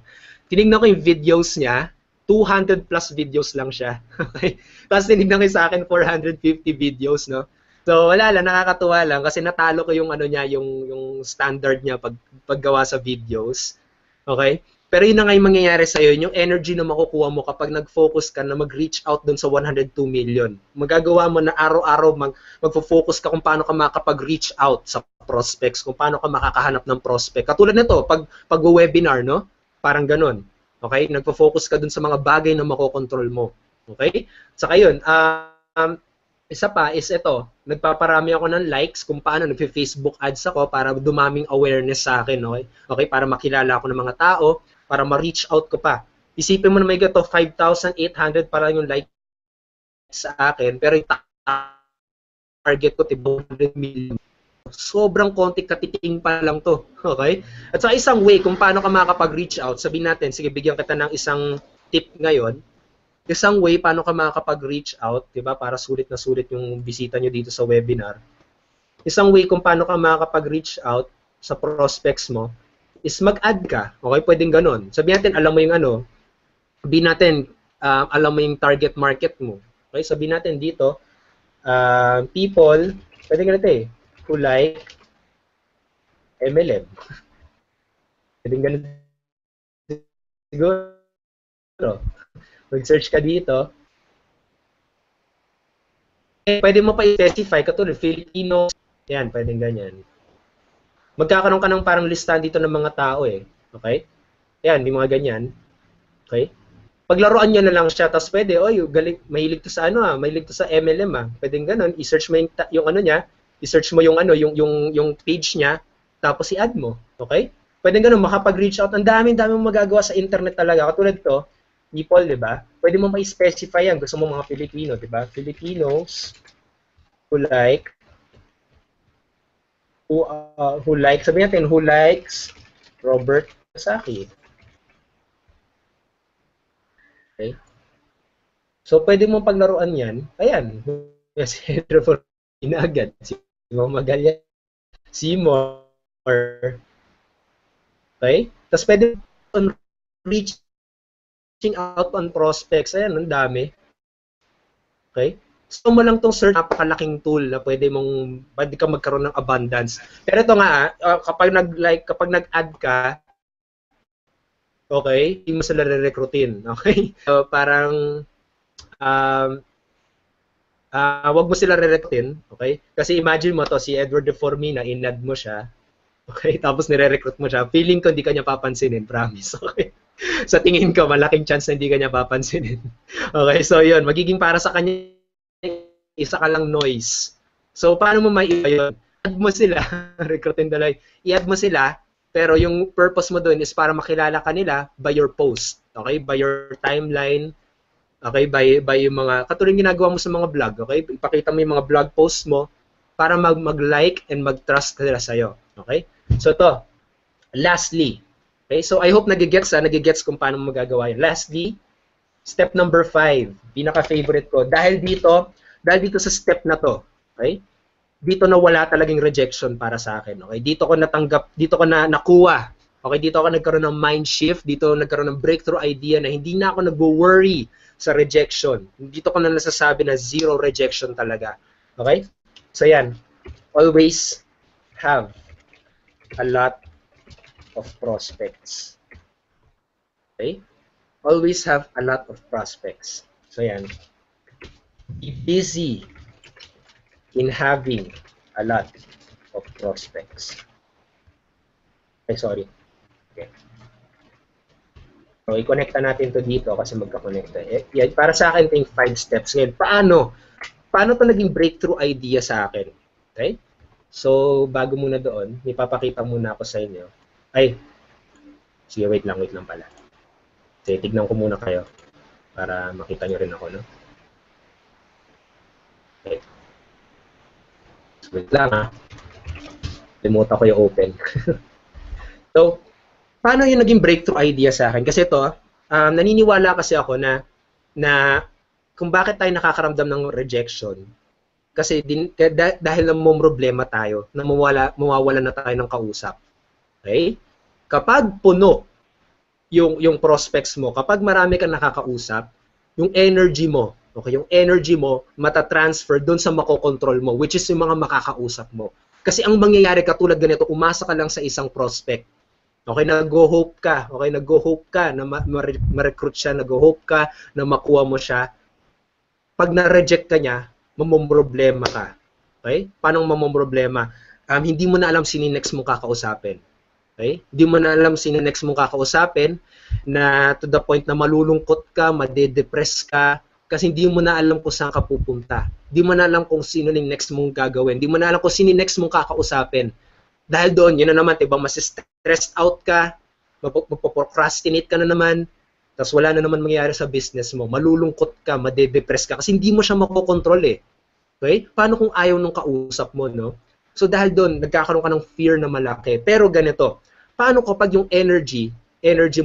Tinignan ko yung videos niya, 200 plus videos lang siya. Okay? Tapos tinignan ko sa akin 450 videos, no? So wala lang, nakakatuwa lang kasi natalo ko yung yung standard niya paggawa sa videos. Okay? Pero yun na nga yung mangyayari sa'yo, yung energy na makukuha mo kapag nag-focus ka na mag-reach out dun sa 102 million. Magagawa mo na araw-araw magfo-focus ka kung paano ka makakapag-reach out sa prospects, kung paano ka makakahanap ng prospect. Katulad nito, pag-webinar, no? Parang ganun. Okay? Nagfo-focus ka dun sa mga bagay na makokontrol mo. Okay? Saka yun, isa pa is ito, nagpaparami ako ng likes kung paano nagfe-Facebook ads ako para dumaming awareness sa akin, okay? Okay, para makilala ako ng mga tao, para ma-reach out ko pa. Isipin mo na may gato 5,800 para yung likes sa akin, pero yung target ko 100 million. Sobrang konti katiting pa lang to, okay? At sa isang way kung paano ka makakapag-reach out, sabihin natin, sige bigyan kita ng isang tip ngayon. Isang way paano ka makakapag-reach out, 'di ba? Para sulit na sulit yung bisita nyo dito sa webinar. Isang way kung paano ka makakapag-reach out sa prospects mo is mag-add ka. Okay, pwedeng ganun. Sabihin natin alam mo yung sabihin natin alam mo yung target market mo. Okay, sabihin natin dito people, pwedeng ganito eh, who like MLM. Pwedeng ganun siguro. Mag-search ka dito. Pwede mo pa i-specify katulad Filipino. Yan, pwedeng ganyan. Magkakaroon ka ng parang listahan dito ng mga tao eh. Okay? Yan, yung mga ganyan. Okay? Paglaruan nyo na lang siya, tapos pwede, galing, mahilig to sa mahilig to sa MLM Pwedeng ganun, i-search mo yung niya, i-search mo yung page niya, tapos i-add mo. Okay? Pwedeng ganun, makapag-reach out. Ang dami mong magagawa sa internet talaga. Katulad to, people, di ba? Pwede mo ma-specify yan. Gusto mo mga Filipino, di ba? Filipinos who sabihin natin, who likes Robert Kiyosaki. Okay? So, pwede mo paglaruan yan. Ayan. Si Hedro for inaagad. Si Magalia. Seymour. Okay? Tapos pwede on reaching out on prospects. Ayan, ang dami. Okay? So mo lang tong search, napakalaking tool na pwede ka magkaroon ng abundance. Pero ito nga, kapag nag-add ka, okay, hindi mo sila re-recruitin. Okay? So, parang, wag mo sila re-recruitin. Okay? Kasi imagine mo to, si Edward de Formina, in-add mo siya. Okay? Tapos nire-recruit mo siya. Feeling ko hindi ka niya papansinin. Promise. Okay? Sa tingin ko, malaking chance na hindi ka niya papansinin. Okay? So, yun. Magiging para sa kanya isa ka lang noise. So, paano mo maiba yun? Add mo sila, recruiting the line. I-add mo sila, pero yung purpose mo doon is para makilala ka nila by your post. Okay? By your timeline. Okay? By yung mga, katulad ginagawa mo sa mga vlog. Okay? Ipakita mo yung mga vlog posts mo para mag-like and mag-trust nila sa'yo. Okay? So, to. Lastly. Okay? So, I hope nagigets kung paano mo magagawa yun. Lastly, step number 5. Pinaka-favorite ko. Dahil dito sa step na to, okay? Dito na wala talagang rejection para sa akin, okay? Dito ko nakuha. Okay, dito ako nagkaroon ng mind shift, dito nagkaroon ng breakthrough idea na hindi na ako nagwo-worry sa rejection. Dito ko na nasasabi na zero rejection talaga. Okay? So yan, always have a lot of prospects. Okay? always have a lot of prospects. So yan. Be busy in having a lot of prospects. Ay, sorry. Okay. So, i-connect natin to dito kasi magka-connect. Yan, para sa akin, ito yung 5 steps. Ngayon, paano to naging breakthrough idea sa akin? Okay? So, bago muna doon, ipapakita muna ako sa inyo. Ay, sige, wait lang pala. Sige, tignan ko muna kayo para makita nyo rin ako, no? Okay. So, wait lang, ha? Limutan ko yung open. So, paano yung naging breakthrough idea sa akin? Kasi ito, naniniwala kasi ako na kung bakit tayo nakakaramdam ng rejection, kasi dahil problema tayo, na mawawala na tayo ng kausap. Okay? Kapag puno yung prospects mo, kapag marami kang nakakausap, yung energy mo, okay, yung energy mo matatransfer doon sa makokontrol mo, which is yung mga makakausap mo. Kasi ang mangyayari katulad ganito, umasa ka lang sa isang prospect. Okay, nag-go-hope ka. Okay, nag-go-hope ka na ma-recruit siya, nag-go-hope ka na makuha mo siya. Pag na-reject ka niya, mamomroblema ka. Okay? Paano mamomroblema? Hindi mo na alam sino next mong kakausapin. Okay? Hindi mo na alam sino next mong kakausapin na to the point na malulungkot ka, made-depress ka, kasi hindi mo na alam kung saan ka pupunta. Hindi mo na alam kung sino yung next mong gagawin. Hindi mo na alam kung sino next mong kakausapin. Dahil doon, yun na naman, diba, mas-stressed out ka, magpo-procrastinate ka na naman, tapos wala na naman mangyayari sa business mo, malulungkot ka, made-depress ka, kasi hindi mo siya makokontrol eh. Okay? Paano kung ayaw nung kausap mo, no? So dahil doon, nagkakaroon ka ng fear na malaki. Pero ganito, paano kapag yung energy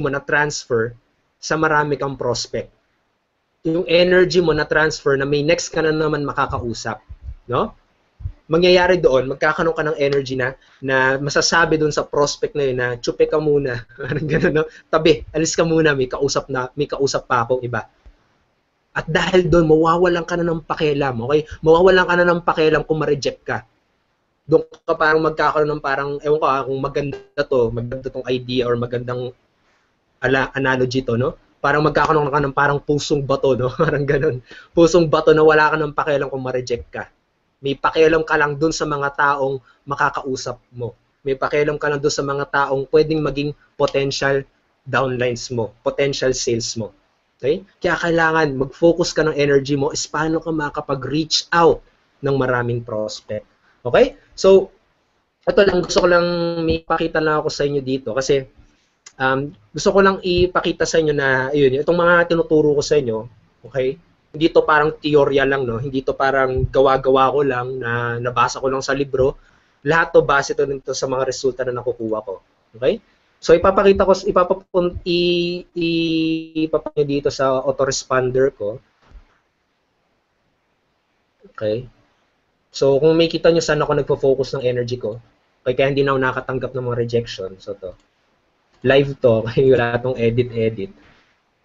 mo na transfer sa marami kang prospect? Yung energy mo na transfer na may next ka na naman makakausap, no? Mangyayari doon, magkakaroon ka ng energy na masasabi doon sa prospect na yun na tsupe ka muna, ganun, no? Tabi, alis ka muna, may kausap pa akong iba. At dahil doon, mawawalan ka na ng pakialam, okay? Mawawalan ka na ng pakialam kung ma-reject ka. Doon ka parang magkakaroon ng parang, ewan ko kung maganda tong idea or magandang analogy to, no? Parang magkakaroon ka ng parang pusong bato, no? Parang ganun. Pusong bato na wala ka ng pakialam kung ma-reject ka. May pakialam ka lang dun sa mga taong makakausap mo. May pakialam ka lang dun sa mga taong pwedeng maging potential downlines mo, potential sales mo. Okay? Kaya kailangan mag-focus ka ng energy mo is paano ka makakapag-reach out ng maraming prospect. Okay? So, ito lang, gusto ko lang may pakita lang ako sa inyo dito kasi gusto ko lang ipakita sa inyo na yun, itong mga tinuturo ko sa inyo, okay? Hindi to parang teorya lang, no? Hindi to parang gawa-gawa ko lang na nabasa ko lang sa libro. Lahat to base to nito sa mga resulta na nakukuha ko. Okay? So ipapakita ko, ipapakita dito sa autoresponder ko. Okay? So kung may kita nyo saan ako nagfo-focus ng energy ko, kaya hindi na ako nakatanggap ng mga rejection. So to. Live to, kaya wala tong edit.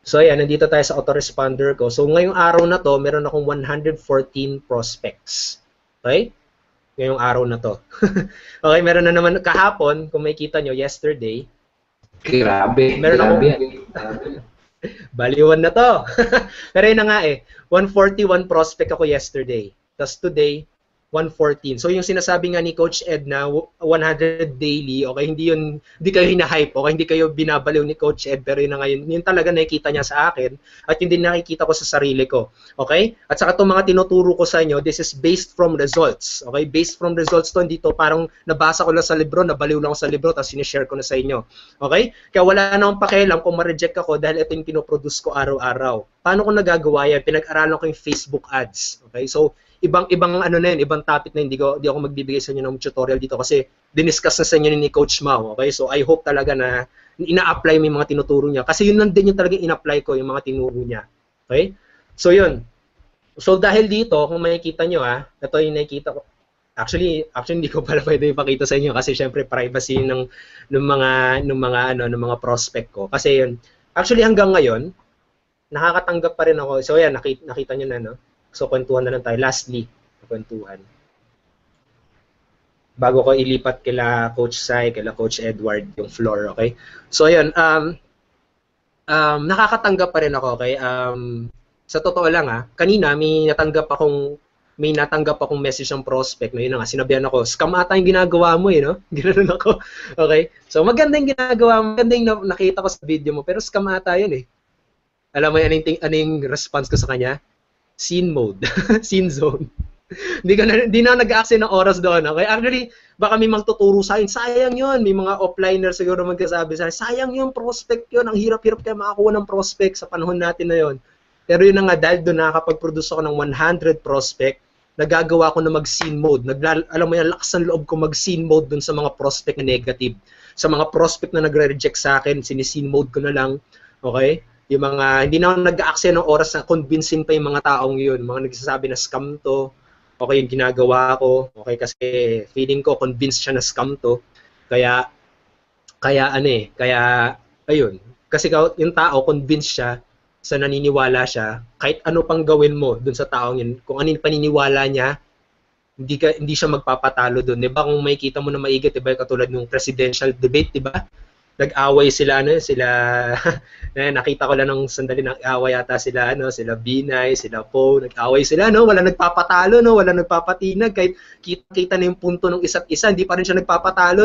So ayan, nandito tayo sa autoresponder ko. So ngayong araw na to, meron akong 114 prospects. Okay? Ngayong araw na to. Okay, meron na naman kahapon, kung may kita nyo, yesterday. Grabe. Meron akong baliwan na to. Pero yun na nga 141 prospect ako yesterday. Tapos today, 114. So yung sinasabi nga ni Coach Ed na 100 daily, okay, hindi kayo hina-hype, okay, hindi kayo binabaliw ni Coach Ed, pero yun na ngayon, yun talaga nakikita niya sa akin at yun din nakikita ko sa sarili ko. Okay? At saka itong mga tinuturo ko sa inyo, this is based from results. Okay? Based from results to, hindi to parang nabasa ko lang sa libro, nabaliw lang ako sa libro, tapos sinishare ko na sa inyo. Okay? Kaya wala na akong pakialam kung ma-reject ako dahil ito yung pinoproduce ko araw-araw. Paano ko nagagawa yan? Pinag-aralan ko yung Facebook ads. Okay? So, ibang ano na yun, ibang topic na hindi ako magbibigay sa inyo ng tutorial dito kasi diniscuss na sa inyo ni Coach Mau. Okay? So I hope talaga na ina-apply mo yung mga tinuturo niya kasi yun lang din yung talagang in-apply ko, yung mga tinuro niya. Okay? So yun. So dahil dito, kung makikita nyo ito yung nakikita ko. Actually hindi ko pala pwede ipakita sa inyo kasi syempre privacy ng mga prospect ko. Kasi yun, actually hanggang ngayon, nakakatanggap pa rin ako. So yan, nakita nyo na, no? So, kwentuhan na lang tayo. Lastly, kwentuhan. Bago ko ilipat kila Coach Sai, kila Coach Edward, yung floor, okay? So, ayun. nakakatanggap pa rin ako, okay? Sa totoo lang kanina may natanggap akong message ng prospect na yun nga, sinabihan ako, scam ata yung ginagawa mo no? Ginanon ako. Okay? So maganda yung ginagawa mo, maganda yung nakita ko sa video mo, pero scam ata yun Alam mo anong response ko sa kanya? Scene mode. Scene zone. Hindi na nag-accent ng oras doon. Okay? Actually, baka may magtuturo sa akin, sayang yun. May mga offliner siguro magkasabi sa akin, sayang yun, prospect yun. Ang hirap-hirap kaya makakuha ng prospect sa panahon natin na yun. Pero yun na nga, dahil doon nakakapag-produce ako ng 100 prospect, nagagawa ko na mag-scene mode. Alam mo yan, lakas ng loob ko mag-scene mode dun sa mga prospect na negative. Sa mga prospect na nagre-reject sa akin, siniscene mode ko na lang. Okay? Yung mga, hindi na ako nag-accent ng oras na convincing pa yung mga taong yun. Mga nagsasabi na scam to. Okay, yung ginagawa ko. Okay, kasi feeling ko convinced siya na scam to. Kaya ayun. Kasi yung tao, convinced siya sa naniniwala siya, kahit ano pang gawin mo dun sa taong yun, kung ano yung paniniwala niya, hindi siya magpapatalo dun. Diba? Kung makikita mo na maigi, diba? Katulad ng presidential debate, diba? Nag-away sila, nakita ko lang ng sandali, nag-away yata sila, sila Binay, sila Poe, nag-away sila, wala nagpapatalo, wala nagpapatinag, kahit kita na yung punto ng isa't isa, hindi pa rin siya nagpapatalo,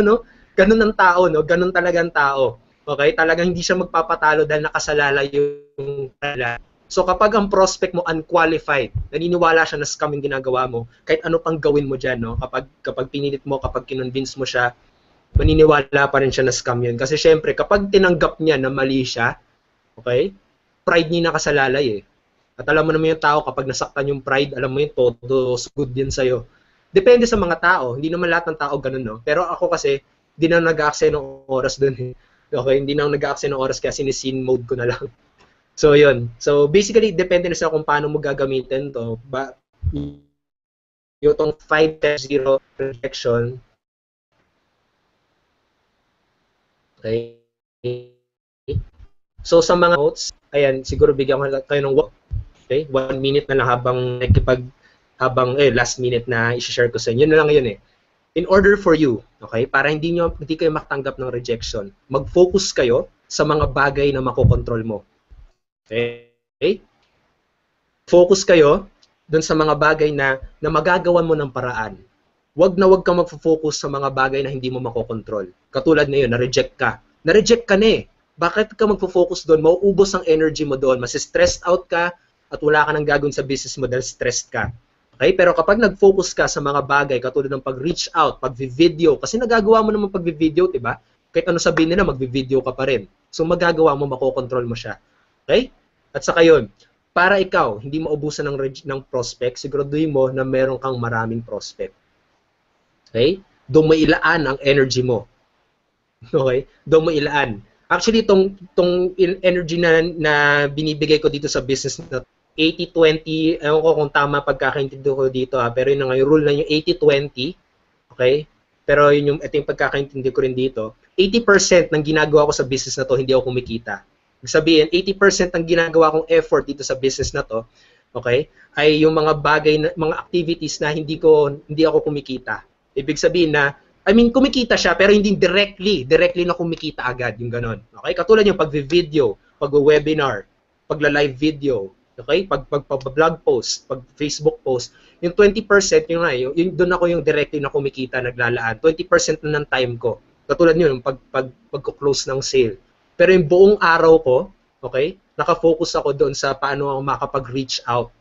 Ganun ang tao, ganun talaga ang tao. Okay? Talagang hindi siya magpapatalo dahil nakasalala yung pala. So kapag ang prospect mo unqualified, naniniwala siya na scam yung ginagawa mo, kahit ano pang gawin mo dyan, kapag pinilit mo, kapag kinonvince mo siya, maniniwala pa rin siya na scam yun. Kasi syempre, kapag tinanggap niya na mali siya, okay, pride niya nakasalalay At alam mo naman yung tao, kapag nasaktan yung pride, alam mo yun, todo good din sa'yo. Depende sa mga tao. Hindi naman lahat ng tao ganun, Pero ako kasi, hindi na nag-accent ng oras dun Okay, hindi na ako nag-accent ng oras kaya siniscene mode ko na lang. So, yun. So, basically, depende na sa kung paano mo gagamitin to. Yung 5-0 rejection, okay. So, sa mga notes, ayan, siguro bigyan ko kayo ng okay, 1 minute na lang habang last minute na i-share ko sa inyo. Yun na lang yun In order for you, okay, para hindi kayo makatanggap ng rejection, mag-focus kayo sa mga bagay na makokontrol mo. Okay? Focus kayo dun sa mga bagay na magagawan mo ng paraan. Wag kang mag-focus sa mga bagay na hindi mo makokontrol. Katulad na yun, na-reject ka. Na-reject ka na Bakit ka mag-focus doon? Mauubos ang energy mo doon. Mas-stressed out ka at wala ka nang gagawin sa business mo dahil stressed ka. Okay? Pero kapag nag-focus ka sa mga bagay, katulad ng pag-reach out, pag-video, kasi nagagawa mo naman pag-video, diba? Kahit ano sabihin nila, mag-video ka pa rin. So magagawa mo, makokontrol mo siya. Okay? At saka yun, para ikaw, hindi maubusan ng prospect, siguraduhin mo na meron kang maraming prospect. Okay? Doon mo ilaan ang energy mo. Okay? Doon mo ilaan. Actually, tong energy na binibigay ko dito sa business na 80-20, ewan ko kung tama pagkakaintindi ko dito pero yun na yung rule na yung 80-20, okay? Pero ito yung pagkakaintindi ko rin dito, 80% ng ginagawa ko sa business na to, hindi ako kumikita. Ibig sabihin, 80% ng ginagawa kong effort dito sa business na to, okay, ay yung mga bagay, mga activities na hindi ako kumikita. Ibig sabihin na, kumikita siya, pero hindi directly na kumikita agad, yung ganon. Okay? Katulad yung pag-video, pag-webinar, pagla-live video, okay? Pag-vlog post, pag-Facebook post, yung 20%, yung doon ako yung directly na kumikita, naglalaan. 20% na ng time ko. Katulad yun, pag-close ng sale. Pero yung buong araw ko, okay, nakafocus ako doon sa paano ako makapag-reach out.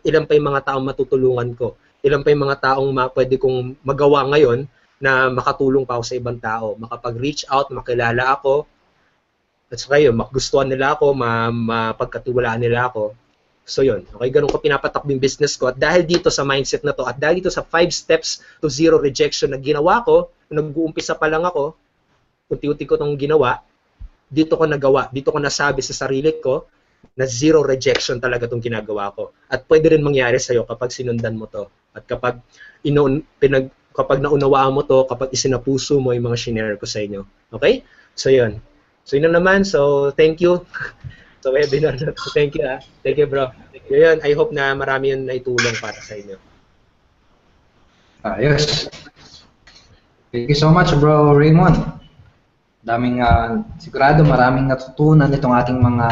Ilan pa yung mga taong matutulungan ko. Ilan pa yung mga taong pwede kong magawa ngayon na makatulong pa ako sa ibang tao. Makapag-reach out, makilala ako, at saka yun, magustuhan nila ako, mapagkatiwalaan nila ako. So yun, okay, ganun ko pinapatakbo yung business ko. At dahil dito sa mindset na to, at dahil dito sa 5 steps to zero rejection na ginawa ko, nag-uumpisa pa lang ako, unti-unti ko itong ginawa, dito ko nagawa, dito ko nasabi sa sarili ko, na zero rejection talaga itong ginagawa ko. At pwede rin mangyari sa'yo kapag sinundan mo to. At kapag kapag naunawaan mo to, kapag isinapuso mo yung mga shinare ko sa inyo. Okay? So yun. So yun naman. So thank you. So webinar na to. Thank you Thank you bro. Yun, I hope na marami yun naitulong para sa inyo. Ayos. Thank you so much bro Raymond. Sigurado maraming natutunan itong ating mga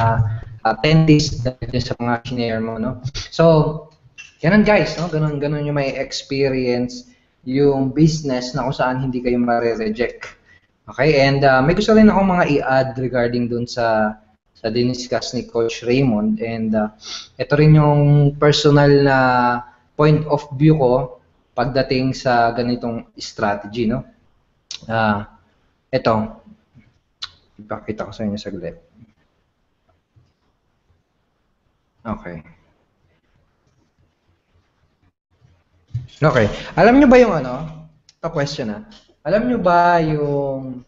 attendees dahil sa mga shinare mo, no? So, ganun guys, no? Ganun yung may experience yung business na kung saan hindi kayo mare-reject. Okay, and may gusto rin akong mga i-add regarding dun sa diniscuss ni Coach Raymond, and ito rin yung personal na point of view ko pagdating sa ganitong strategy, no? Ito, ipakita ko sa inyo saglit. Okay. Okay. Alam nyo ba yung ano? Ito question na. Alam nyo ba yung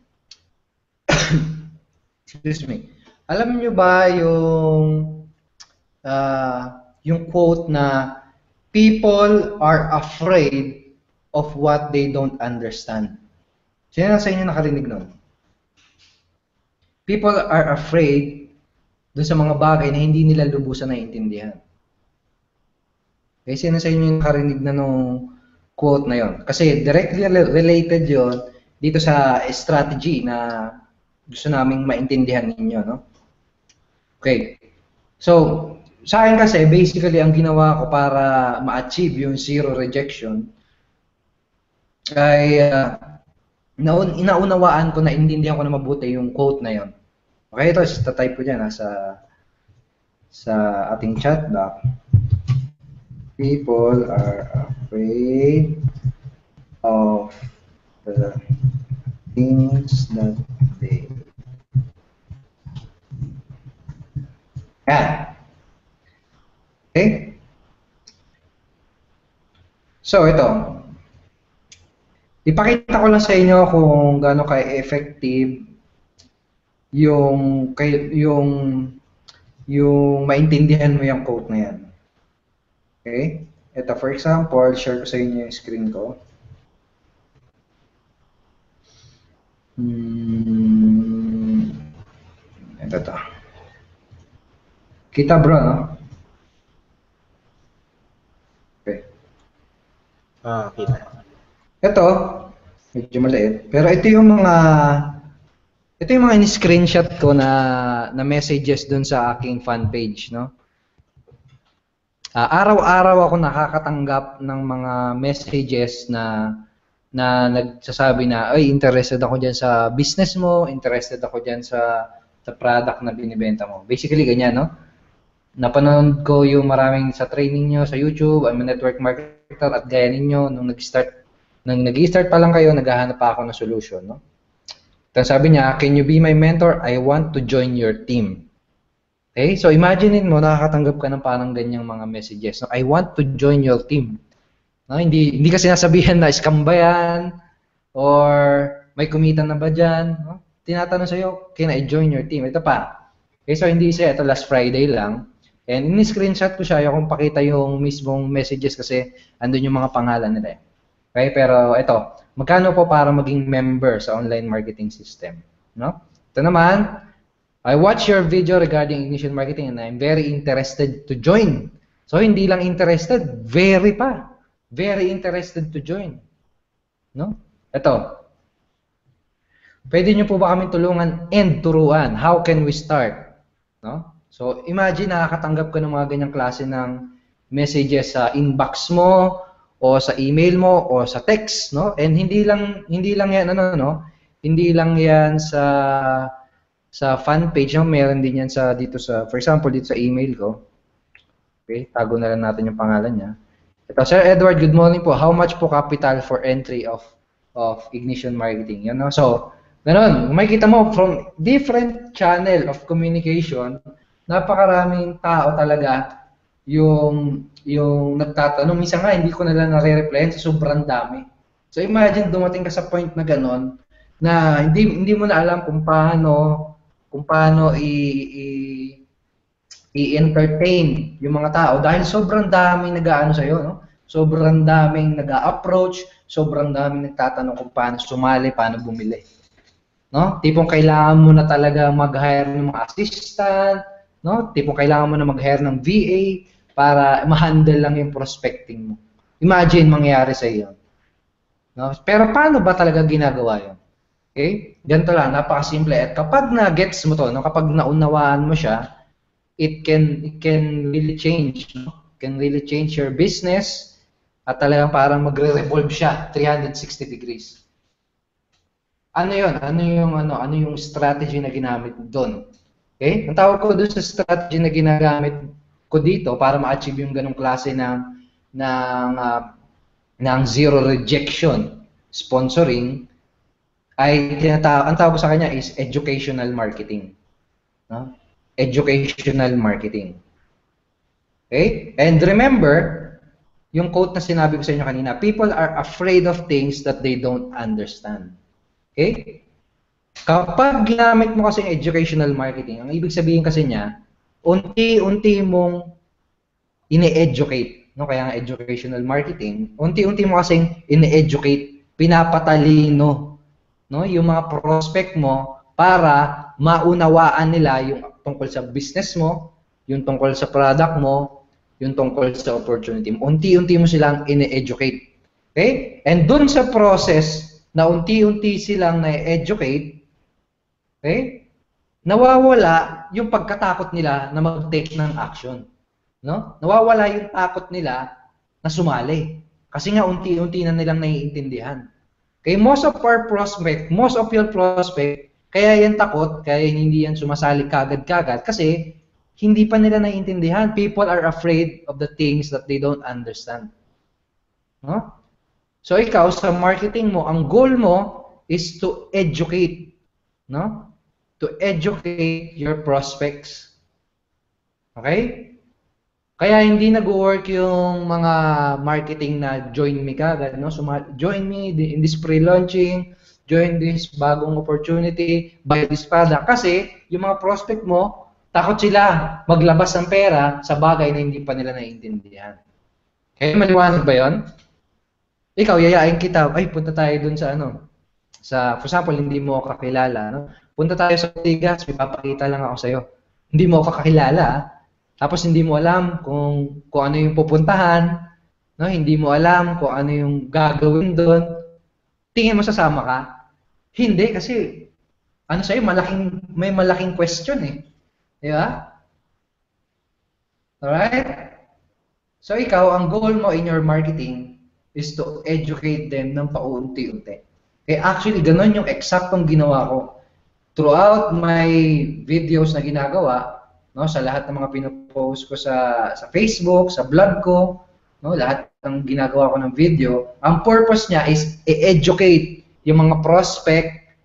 excuse me. Alam nyo ba yung quote na people are afraid of what they don't understand? Sino na sa inyo nakarinig nun? People are afraid dun sa mga bagay na hindi nila lubusan naiintindihan. Okay, sino sa inyo yung nakarinig na nung quote na yon? Kasi directly related yon dito sa strategy na gusto naming maintindihan ninyo, no? Okay. So, sa akin kasi, basically, ang ginawa ko para ma-achieve yung zero rejection ay inaunawaan ko, naintindihan ko na mabuti yung quote na yon. Okay, ito, type ko dyan sa ating chat box. People are afraid of the things that they... Yan. Okay? So, ito. Ipakita ko lang sa inyo kung gaano ka-effective yung maintindihan mo yung quote na yan. Okay? Ito, for example, share ko sa inyo yung screen ko. Ito to. Kita bro, no? Okay. Kita. Ito, medyo maliit. Pero ito yung mga in-screenshot ko na messages dun sa aking fan page, no? Araw-araw ako nakakatanggap ng mga messages na nagsasabi na, ay, interested ako dyan sa business mo, interested ako dyan sa product na binibenta mo. Basically, ganyan, no? Napanood ko yung maraming sa training nyo sa YouTube, I'm a network marketer, at gaya ninyo, nung nag-start pa lang kayo, naghahanap pa ako ng solution, no? Tapos sabi niya, can you be my mentor? I want to join your team. Okay? So imaginein mo, nakakatanggap ka ng parang ganyang mga messages. No? I want to join your team. No? Hindi ka sinasabihan na scam ba yan? Or may kumita na ba dyan? No? Tinatanong sa'yo, can I join your team? Ito pa. Okay, so hindi siya, ito last Friday lang. And in-screenshot ko siya kung pakita yung mismong messages kasi andun yung mga pangalan nila. Okay, pero ito, magkano po para maging member sa online marketing system? No? Ito naman, I watch your video regarding Ignition Marketing and I'm very interested to join. So, hindi lang interested, very interested to join. No? Ito. Pwede nyo po ba kami tulungan and turuan? How can we start? No? So, imagine nakakatanggap ka ng mga ganyang klase ng messages sa inbox mo o sa email mo o sa text, no? And hindi lang yan Hindi lang yan sa fan page, no? Meron din yan dito sa, for example, dito sa email ko. Okay, tago na lang natin yung pangalan niya. Ito, Sir Edward, good morning po. How much po capital for entry of Ignition Marketing? Yan, no? So, ganun, makikita mo from different channel of communication, napakaraming tao talaga yung nagtatanong. Minsan nga, hindi ko na lang nare-replyan sa sobrang dami. So, imagine dumating ka sa point na gano'n, na hindi mo na alam kung paano i-entertain yung mga tao dahil sobrang daming nag-aano sa'yo, no? Sobrang daming nag-a-approach, sobrang daming nagtatanong kung paano sumali, paano bumili. No? Tipong kailangan mo na talaga mag-hire ng mga assistant, no? Tipong kailangan mo na mag-hire ng VA para ma-handle lang yung prospecting mo. Imagine mangyari sa iyo. No? Pero paano ba talaga ginagawa 'yon? Okay? Ganito lang, napakasimple. At kapag na-gets mo to, no, kapag naunawaan mo siya, it can really change, no? Can really change your business at talagang parang magre-revolve siya 360 degrees. Ano 'yon? Ano yung strategy na ginamit doon? Okay? Ang tawag ko doon sa strategy na ginagamit ko dito para ma-achieve yung ganung klase ng zero rejection sponsoring ay ang tawag ko sa kanya is educational marketing, no? Educational marketing. Okay? And remember, yung quote na sinabi ko sa inyo kanina, people are afraid of things that they don't understand. Okay? Kapag ginamit mo kasi educational marketing, ang ibig sabihin kasi niya, unti-unti mong ine-educate, no? Kaya nga educational marketing, unti-unti mo kasing ine-educate, pinapatalino, no? Yung mga prospect mo para maunawaan nila yung tungkol sa business mo, yung tungkol sa product mo, yung tungkol sa opportunity mo. Unti-unti mo silang ine-educate. Okay? And dun sa process na unti-unti silang na-educate, okay? Nawawala yung pagkatakot nila na mag-take ng action. No? Nawawala yung takot nila na sumali. Kasi nga unti-unti na nilang naiintindihan. Okay, most of your prospect, kaya yan takot, kaya hindi yan sumasali kagad-kagad kasi hindi pa nila naiintindihan. People are afraid of the things that they don't understand. No? So ikaw sa marketing mo, ang goal mo is to educate, no? To educate your prospects. Okay? Kaya hindi nag-work yung mga marketing na join me kagad, no? So join me in this pre-launching, join this bagong opportunity, buy this product. Kasi yung mga prospect mo, takot sila maglabas ng pera sa bagay na hindi pa nila naiintindihan. Okay, maliwanag ba yon? Ikaw, yayain kita, ay, punta tayo dun sa for example, hindi mo ako kakilala, no? Punta tayo sa Tigas, may papakita lang ako sa'yo. Hindi mo ako kakilala, tapos hindi mo alam kung ano yung pupuntahan, no? Hindi mo alam kung ano yung gagawin doon. Tingin mo sasama ka? Hindi, kasi sa'yo, may malaking question eh. Di ba? Alright? So ikaw, ang goal mo in your marketing is to educate them ng paunti-unti. Okay, actually, ganun yung eksaktong ginawa ko. Throughout my videos na ginagawa, no, sa lahat ng mga pinopost ko sa Facebook, sa blog ko, no, lahat ng ginagawa ko ng video, ang purpose niya is i-educate yung mga prospect.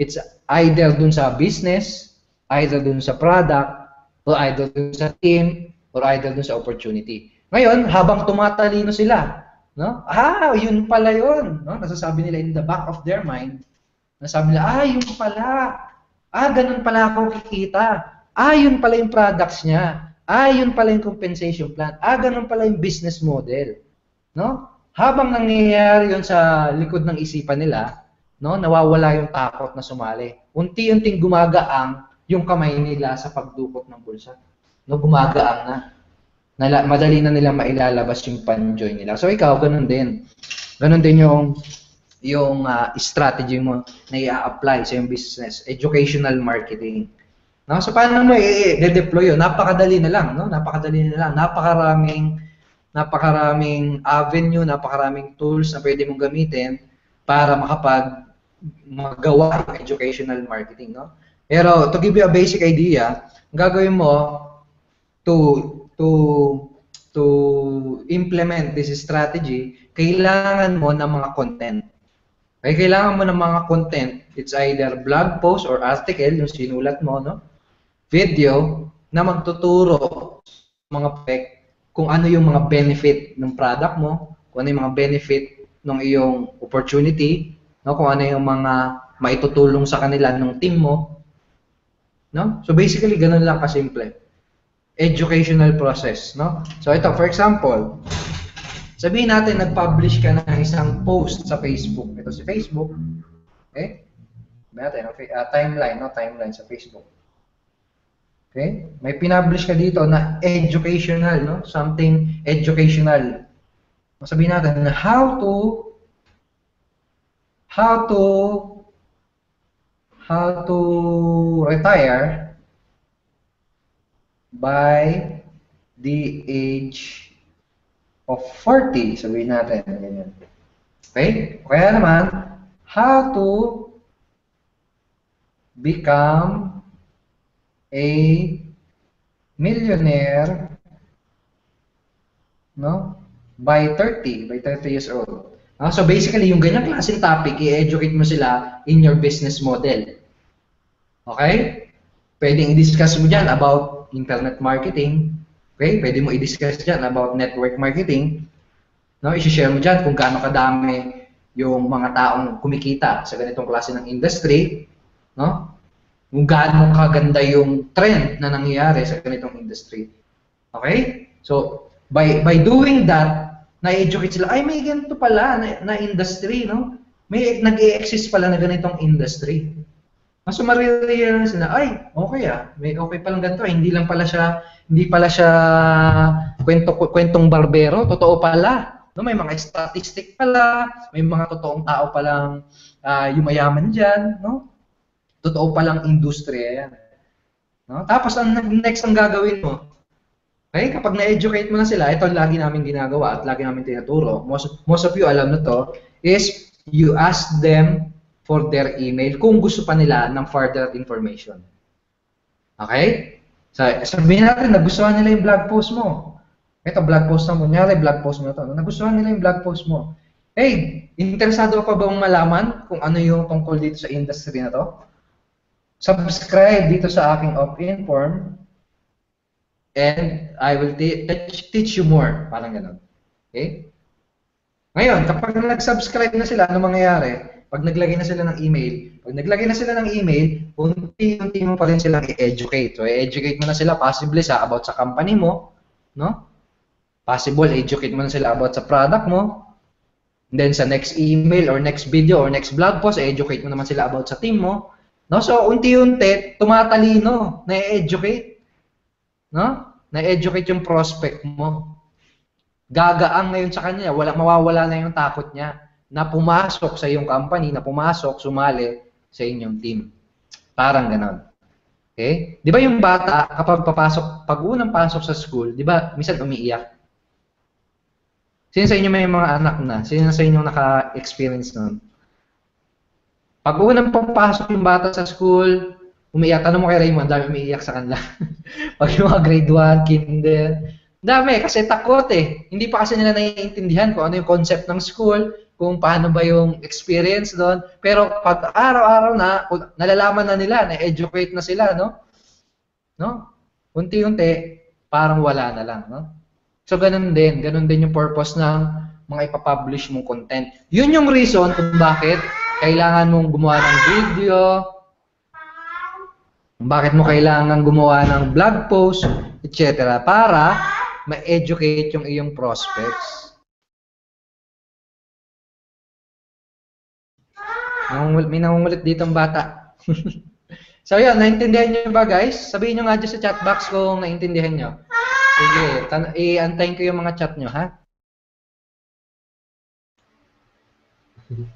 It's either dun sa business, either dun sa product, or either dun sa team, or either dun sa opportunity. Ngayon, habang tumatalino sila, no? Yun pala yun, no? Nasasabi nila in the back of their mind. Nasabi nila, yun pala. Ganun pala ako kikita. Yun pala yung products niya. Yun pala yung compensation plan. Ganun pala yung business model. No? Habang nangyayari yun sa likod ng isipan nila, no, nawawala yung takot na sumali. Unti-unting gumagaang yung kamay nila sa pagdukot ng bulsa. No, gumagaang na. Madali na nila mailalabas yung pan-join nila. So ikaw, ganun din. Ganun din yung strategy mo na i-apply sa yung business. Educational marketing. No? So paano mo i-deploy yun? Napakadali na lang. No? Napakadali na lang. Napakaraming avenue, napakaraming tools na pwede mong gamitin para magawa yung educational marketing. No? Pero to give you a basic idea, ang gagawin mo to implement this strategy, kailangan mo ng mga content. Okay, kailangan mo ng mga content. It's either blog post or article, yung sinulat mo, no? Video na magtuturo mga kung ano yung mga benefit ng product mo, kung ano yung mga benefit ng iyong opportunity, no? Kung ano yung mga maitutulong sa kanila ng team mo, no? So basically ganun lang kasimple. Educational process, no? So ito, for example, sabihin natin nag-publish ka ng isang post sa Facebook. Ito si Facebook. Okay? Sabihin natin, timeline, no? Timeline sa Facebook. Okay? May pinublish ka dito na educational, no? Something educational. Sabihin natin na how to how to retire by the age of 40, sabihin natin, ganyan. Okay? Kaya naman, how to become a millionaire, no? By 30 years old. So basically, yung ganyang klaseng topic, i-educate mo sila in your business model. Okay? Pwedeng i-discuss mo dyan about internet marketing. Okay? Pwede mo i-discuss dyan about network marketing. No? I-share mo dyan kung gaano kadami yung mga taong kumikita sa ganitong klase ng industry. No? Kung gaano kaganda yung trend na nangyayari sa ganitong industry. Okay? So, by doing that, na-educate sila, ay may ganito pala na industry, no? May nag-e-exist pala na ganitong industry. Mas marirealize na, ay, okay may okay palang ganito, hindi pala siya kwentong barbero, totoo pala. No, may mga statistic pala, may mga totoong tao palang yumayaman diyan, no? Totoo palang industriya yan. No? Tapos ang next ang gagawin mo, okay, kapag na-educate mo na sila, ito lagi namin ginagawa at lagi namin tinuturo. Most of you alam na to, is you ask them for their email kung gusto pa nila ng further information. Okay? So, sabihin natin, nagustuhan nila yung blog post mo. Ito, blog post na mo. Kunyari, blog post mo ito. Nagustuhan nila yung blog post mo. Hey, interesado ka ba bang malaman kung ano yung tungkol dito sa industry na to? Subscribe dito sa aking opt-in form and I will teach you more. Parang ganun. Okay? Ngayon, kapag nag-subscribe na sila, ano mangyayari? Pag naglagay na sila ng email, unti-unti mo pa rin silang i-educate. So, i-educate mo na sila possibly about sa company mo, no? Possible, educate mo na sila about sa product mo. And then sa next email or next video or next blog post, i-educate mo naman sila about sa team mo. No? So, unti-unti, tumatalino, na-educate. No? Na-educate yung prospect mo. Gagaang ngayon sa kanya, mawawala na yung takot niya na pumasok sa iyong company, na pumasok, sumali sa inyong team. Parang ganon. Okay? Di ba yung bata, kapag pag unang pasok sa school, di ba, minsan umiiyak? Sino sa inyo may mga anak na? Sino sa inyo naka-experience nun? Pag unang papasok yung bata sa school, umiiyak. Tanong mo kay Raymond, dami umiiyak sa kanila. Pag yung mga grade 1, kinder, dami, kasi takot eh. Hindi pa kasi nila naiintindihan kung ano yung concept ng school, kung paano ba yung experience doon. Pero pag araw-araw na, nalalaman na nila, na-educate na sila, no? Unti-unti, parang wala na lang, no? So, ganun din yung purpose ng mga ipapublish mong content. Yun yung reason kung bakit kailangan mong gumawa ng video, bakit mo kailangan gumawa ng blog post, etc. para ma-educate yung iyong prospects. May nangungulit dito ang bata. So yun, naintindihan nyo ba guys? Sabihin nyo nga dyan sa chat box kung naintindihan nyo. Sige, i-antayin ko yung mga chat nyo, ha?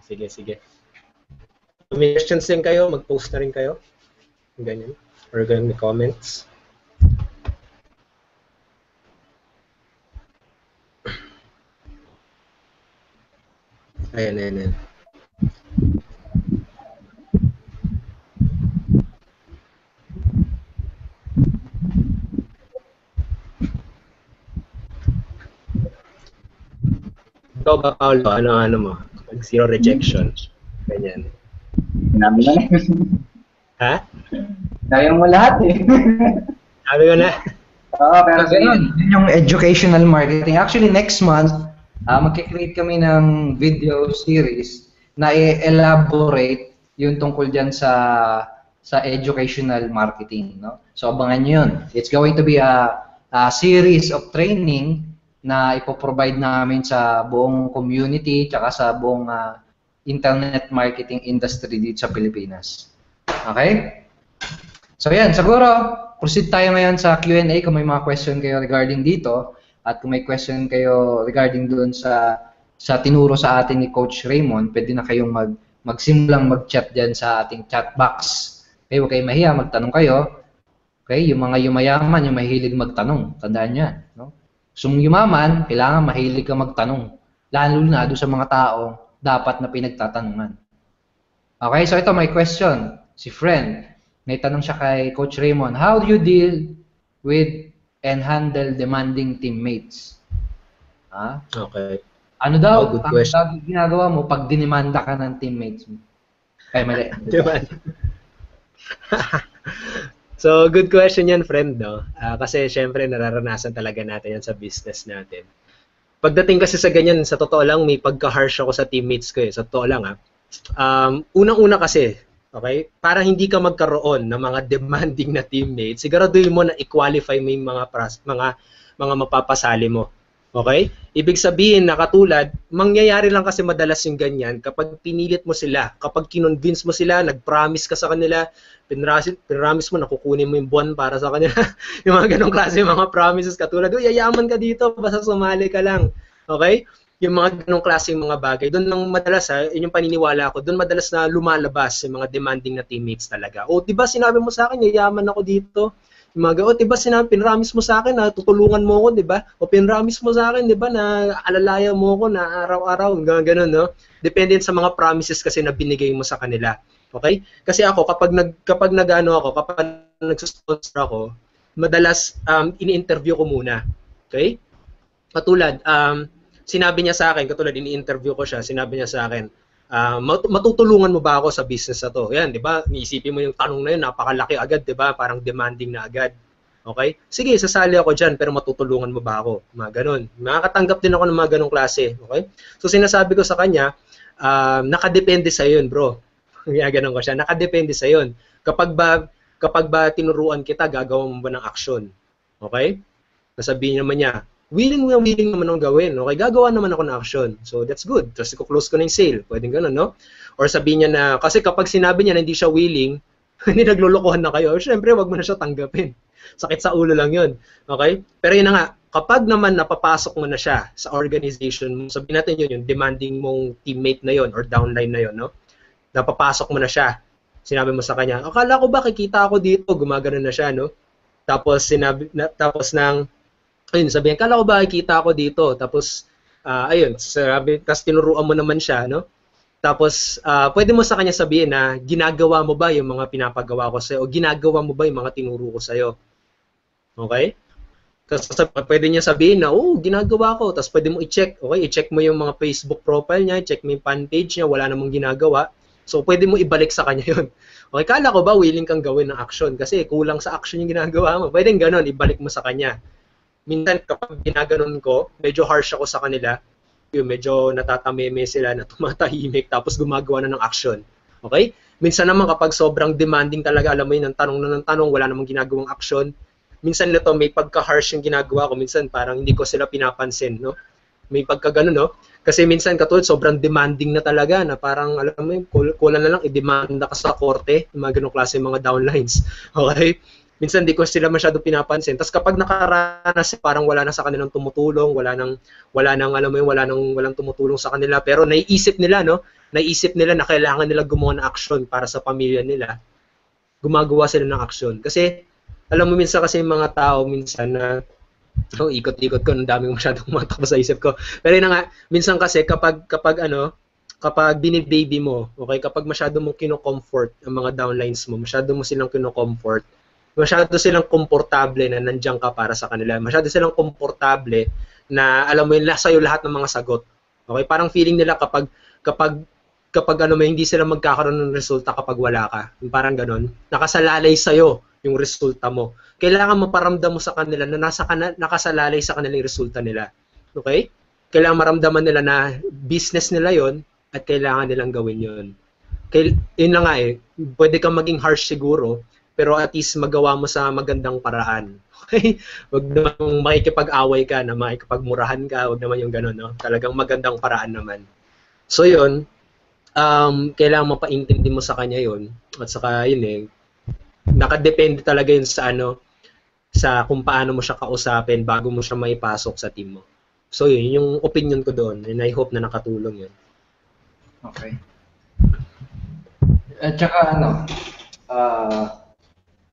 Sige. Kung may questions din kayo, mag-post na rin kayo. Ganyan. Or ganyan, may comments. Ayan. Ikaw ba, Paolo? Ano mo? Zero rejection. Ganyan. Sinabi mo na. Ha? Sabi mo lahat eh. Sabi ko na. Oo, pero yun yung educational marketing. Actually, next month, magkikreate kami ng video series na i-elaborate yung tungkol dyan sa educational marketing. No? So, abangan nyo yun. It's going to be a series of training na ipoprovide namin sa buong community tsaka sa buong internet marketing industry dito sa Pilipinas. Okay? So yan, siguro proceed tayo ngayon sa Q&A kung may mga question kayo regarding dito at kung may question kayo regarding doon sa tinuro sa atin ni Coach Raymond, pwede na kayong magsimulang mag-chat dyan sa ating chat box. Okay, huwag kayong mahiya, magtanong kayo. Okay, yung mga yumayaman, yung mahilig magtanong. Tandaan nyo yan. No? So, yumaman, kailangan mahilig ka magtanong. Lalo na doon sa mga tao dapat na pinagtatanungan. Okay, so ito may question. Si friend, may tanong siya kay Coach Raymond, how do you deal with and handle demanding teammates? Okay. Ano daw good ang question. ginagawa mo pag dinimanda ka ng teammates mo? Ay, mali. Diba? So, good question yan, friend, no? Kasi, syempre, nararanasan talaga natin yan sa business natin. Pagdating kasi sa ganyan, sa totoo lang, may pagka-harsh ako sa teammates ko eh. Sa totoo lang, unang-una kasi, okay, para hindi ka magkaroon ng mga demanding na teammates, siguraduhin mo na i-qualify mo yung mga mapapasali mo. Okay? Ibig sabihin na katulad, mangyayari lang kasi madalas yung ganyan kapag pinilit mo sila, kapag kinonvince mo sila, nag-promise ka sa kanila, pinramis mo, nakukunin mo yung buwan para sa kanila, yung mga ganong klase, mga promises katulad, yayaman ka dito, basta sumali ka lang. Okay? Yung mga ganong klase mga bagay, doon lang madalas, yun yung paniniwala ko, doon madalas na lumalabas yung mga demanding na teammates talaga. O, diba sinabi mo sa akin, yayaman ako dito, o, diba pinramis mo sa akin na tutulungan mo ako, diba? O pinramis mo sa akin, diba, na alalaya mo ako na araw-araw, gano'n, no? Depende sa mga promises kasi na binigay mo sa kanila. Okay? Kasi ako, kapag nagsusponsor ako, madalas, ini-interview ko muna. Okay? Katulad, sinabi niya sa akin, katulad, ini-interview ko siya, sinabi niya sa akin, matutulungan mo ba ako sa business na to? Yan, di ba? Iisipin mo yung tanong na yun, napakalaki agad, di ba? Parang demanding na agad. Okay? Sige, sasali ako dyan, pero matutulungan mo ba ako? Mga ganun. Makakatanggap din ako ng mga ganung klase. Okay? So, sinasabi ko sa kanya, nakadepende sa yun, bro. Ganun ko siya. Nakadepende sa yun. Kapag ba tinuruan kita, gagawa mo ba ng action? Okay? Nasabihin naman niya, willing naman akong gawin. Okay, gagawa naman ako ng action. So, that's good. Tapos, i-close ko na yung sale. Pwedeng ganun, no? Or sabihin niya na, kasi kapag sinabi niya na hindi siya willing, hindi naglulukuhan na kayo, syempre, wag mo na siya tanggapin. Sakit sa ulo lang yun. Okay? Pero yun na nga, kapag naman napapasok mo na siya sa organization mo, sabihin natin yun, yung demanding mong teammate na yun or downline na yun, no? Napapasok mo na siya. Sinabi mo sa kanya, akala ko ba kikita ako dito? Gumagano na siya, no? Tapos, ayun, sabihin, kala ko ba kita ako dito? Tapos, ayun, tapos tinuruan mo naman siya, no? Tapos, pwede mo sa kanya sabihin na, ginagawa mo ba yung mga pinapagawa ko sa'yo? O ginagawa mo ba yung mga tinuro ko sa'yo? Okay? Tapos, pwede niya sabihin na, ginagawa ko. Tapos, pwede mo i-check. Okay? I-check mo yung mga Facebook profile niya, i-check mo yung fan page niya, wala namang ginagawa. So, pwede mo ibalik sa kanya yun. Okay, kala ko ba willing kang gawin ng action? Kasi kulang sa action yung ginagawa mo. Pwede ganon, ibalik mo sa kanya. Minsan kapag ginaganon ko, medyo harsh ako sa kanila, yung medyo natatameme sila na tumatahimik tapos gumagawa na ng action. Okay? Minsan naman kapag sobrang demanding talaga, alam mo yun, ng tanong, wala namang ginagawang action. Minsan nito may pagka-harsh yung ginagawa ko, minsan parang hindi ko sila pinapansin, no? May pagka-ganon, no? Kasi minsan katulad sobrang demanding na talaga na parang alam mo yun, kulang na lang i-demanda ka sa korte, mga ganong klase mga downlines. Okay? Minsan di ko sila masyado pinapansin. Tapos kapag nakaranas, parang wala na sa kanilang tumutulong, walang tumutulong sa kanila, pero naiisip nila na kailangan nila gumawa ng action para sa pamilya nila. Gumagawa sila ng action. Kasi alam mo minsan kasi yung mga tao minsan na ikot-ikot ko, ang daming masyadong matakbo sa isip ko. Pero yun nga, minsan kasi kapag binibaby mo, okay, kapag masyado mong kino-comfort ang mga downlines mo, masyado mo silang kino-comfort, masyado silang komportable na nandiyan ka para sa kanila. Masyado silang komportable na alam mo yun, sa'yo lahat ng mga sagot. Okay? Parang feeling nila kapag hindi sila magkakaroon ng resulta kapag wala ka. Yung parang ganon. Nakasalalay sa'yo yung resulta mo. Kailangan maparamdam mo sa kanila na nakasalalay sa kanila yung resulta nila. Okay? Kailangan maramdaman nila na business nila yon at kailangan nilang gawin yon. Yun na nga pwede kang maging harsh siguro, pero at least magawa mo sa magandang paraan. Okay? Huwag naman makikipag-away ka, na makikipagmurahan ka, huwag naman yung gano'n, no? Talagang magandang paraan naman. So yun, kailangan mapaintindi mo sa kanya yun. At saka yun nakadepende talaga yun sa kung paano mo siya kausapin bago mo siya maipasok sa team mo. So yun, yung opinion ko doon, and I hope na nakatulong yun. Okay. At saka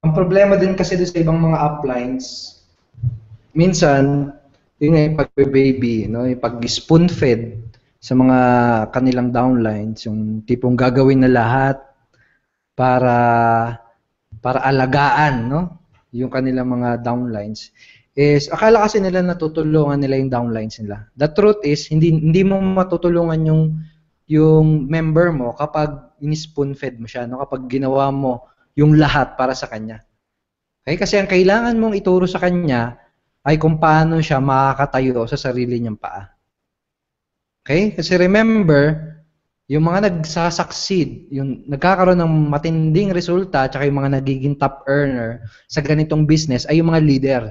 ang problema din kasi doon sa ibang mga uplines, minsan, yun nga yung pag-baby, no? Yung pag-spoon fed sa mga kanilang downlines, yung tipong gagawin na lahat para para alagaan, no? Yung kanilang mga downlines is akala kasi nila natutulungan nila yung downlines nila. The truth is hindi mo matutulungan yung member mo kapag in-spoon fed mo siya, no? Kapag ginawa mo yung lahat para sa kanya. Okay? Kasi ang kailangan mong ituro sa kanya ay kung paano siya makakatayo sa sarili niyang paa. Okay? Kasi remember, yung mga nagsasucceed, yung nagkakaroon ng matinding resulta, tsaka yung mga nagiging top earner sa ganitong business ay yung mga leader.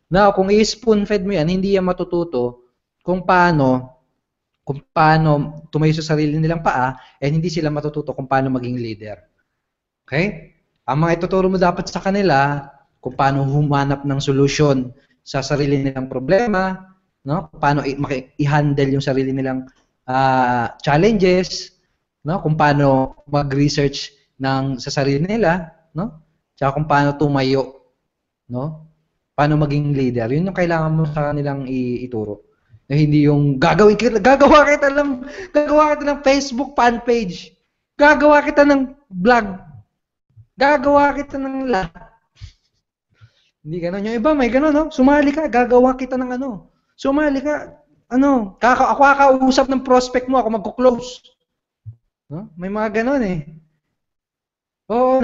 Now, kung i-spoon fed mo yan, hindi yan matututo kung paano tumayo sa sarili nilang paa, and hindi sila matututo kung paano maging leader. Okay? Ang mga ituturo mo dapat sa kanila, kung paano humanap ng solusyon sa sarili nilang problema, no? Paano i-handle yung sarili nilang challenges, no? Kung paano mag-research sa sarili nila, no? Tsaka kung paano tumayo, no? Paano maging leader. Yun yung kailangan mo sa kanilang ituro. Na hindi yung gagawa kita ng Facebook fan page. Gagawa kita ng vlog. Gagawa kita ng lahat. Hindi gano'n. Yung iba may gano'n, no? Sumali ka, gagawa kita ng ano. Sumali ka, ako kakausap ng prospect mo, ako magko-close. No? May mga gano'n eh. Oo,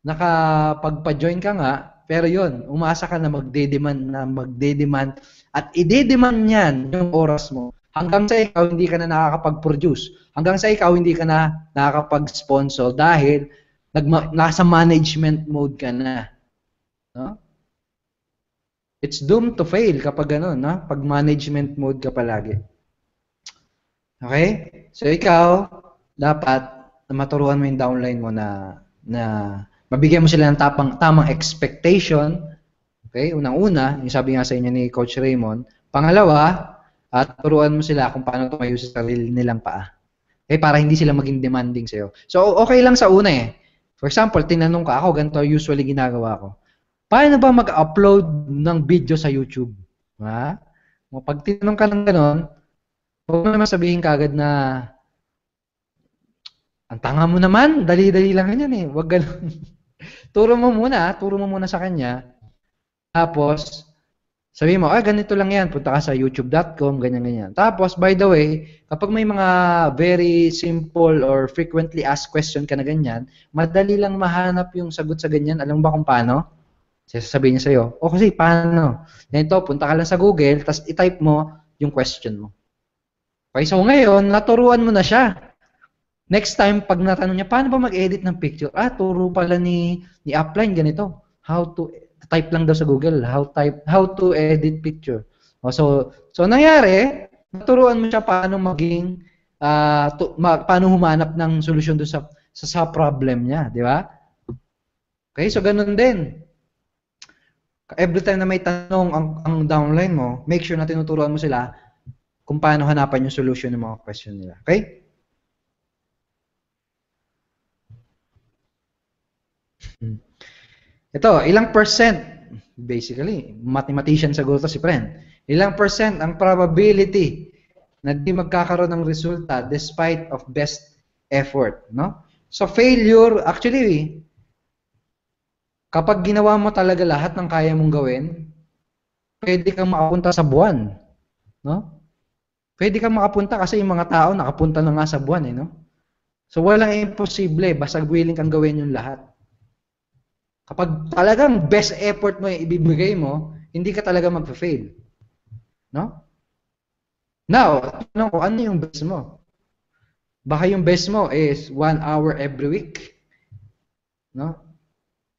nakapagpa-join ka nga, pero yun, umasa ka na magde-demand at ide-demand niyan yung oras mo. Hanggang sa ikaw hindi ka na nakakapag-produce. Hanggang sa ikaw hindi ka na nakakapag-sponsor dahil nasa management mode ka na. No? It's doomed to fail kapag gano'n, no? Pag management mode ka palagi. Okay? So ikaw, dapat maturuan mo yung downline mo na mabigyan mo sila ng tamang expectation. Okay? Unang-una, yung sabi nga sa inyo ni Coach Raymond. Pangalawa, at turuan mo sila kung paano tumayo sa sarili nilang paa. Okay? Para hindi sila maging demanding sa'yo. So, okay lang sa una eh. For example, tinanong ka ako, ganito usually ginagawa ko. Paano ba mag-upload ng video sa YouTube? Ha? Pag tinanong ka ng gano'n, huwag mo naman sabihin kagad na ang tanga mo naman, dali-dali lang yan eh. Huwag gano'n. Turo mo muna sa kanya. Tapos, sabihin mo, ganito lang yan, punta ka sa youtube.com, ganyan-ganyan. Tapos, by the way, kapag may mga very simple or frequently asked question ka na ganyan, madali lang mahanap yung sagot sa ganyan. Alam mo ba kung paano? Sasabihin niya sa'yo, kasi paano? Ganito, punta ka lang sa Google, tapos i-type mo yung question mo. Okay, so ngayon, naturuan mo na siya. Next time, pag natanong niya, paano ba mag-edit ng picture? Turo pala ni Upline ganito. How to type lang daw sa Google, how to edit picture. So nangyari, naturuan mo siya paano maging paano humanap ng solusyon doon sa problem niya, di ba? Okay, so ganun din. Every time na may tanong ang downline mo, make sure na tinuturuan mo sila kung paano hanapan yung solution ng mga question nila. Okay? Ito, ilang percent, basically, mathematician siguro to si friend. Ilang percent ang probability na di magkakaroon ng resulta despite of best effort, no? So failure, actually, kapag ginawa mo talaga lahat ng kaya mong gawin, pwede kang makapunta sa buwan, no? Pwede kang makapunta kasi yung mga tao nakapunta na nga sa buwan, no? So walang imposible, basta willing kang gawin yung lahat. Kapag talagang best effort mo yung ibibigay mo, hindi ka talaga mag-fail. No? Now, tanong ko, ano yung best mo? Baka yung best mo is 1 hour every week. No?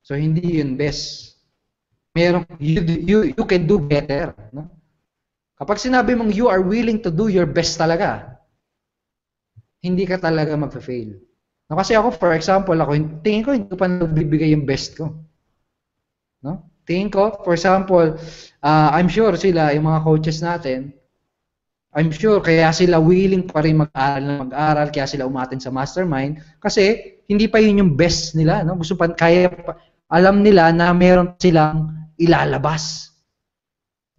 So, hindi yun best. You can do better. No? Kapag sinabi mong you are willing to do your best talaga, hindi ka talaga mag-fail. No, kasi ako, for example, tingin ko hindi ko pa nagbibigay yung best ko. No? Tingin ko, for example, I'm sure sila, yung mga coaches natin, I'm sure kaya sila willing pa rin mag-aral na mag-aral, kaya sila umattend sa mastermind kasi hindi pa yun yung best nila, no? Gusto pa kaya pa, alam nila na meron silang ilalabas,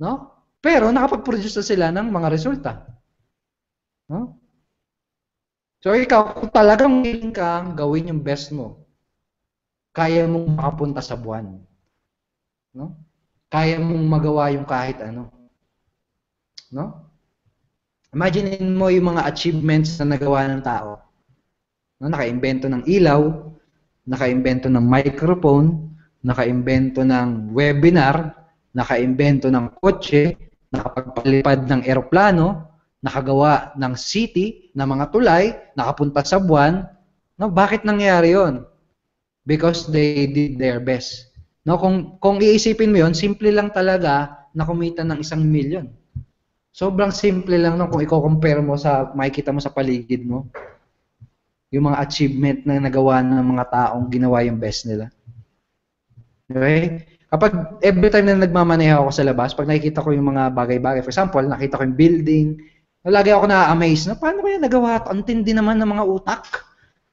no? Pero nakapag-produce na sila ng mga resulta, no? So ikaw kung talagang willing kang gawin yung best mo, kaya mong makapunta sa buwan, no? Kaya mong magawa yung kahit ano, no? Imagine mo yung mga achievements na nagawa ng tao. No, nakaimbento ng ilaw, nakaimbento ng microphone, nakaimbento ng webinar, nakaimbento ng kotse, nakapagpalipad ng eroplano, nakagawa ng city, ng mga tulay, nakapunta sa buwan. No, bakit nangyari yon? Because they did their best. No, kung iisipin mo yon, simple lang talaga na kumita ng 1 milyon. Sobrang simple lang no, kung i-compare mo sa makikita mo sa paligid mo. Yung mga achievement na nagawa ng mga taong ginawa yung best nila. Okay? Kapag every time na nagmamaneho ako sa labas, pag nakikita ko yung mga bagay-bagay, for example, nakita ko yung building, lagi ako na-amaze na paano kaya nagawa ito? Ang tindi naman ng mga utak.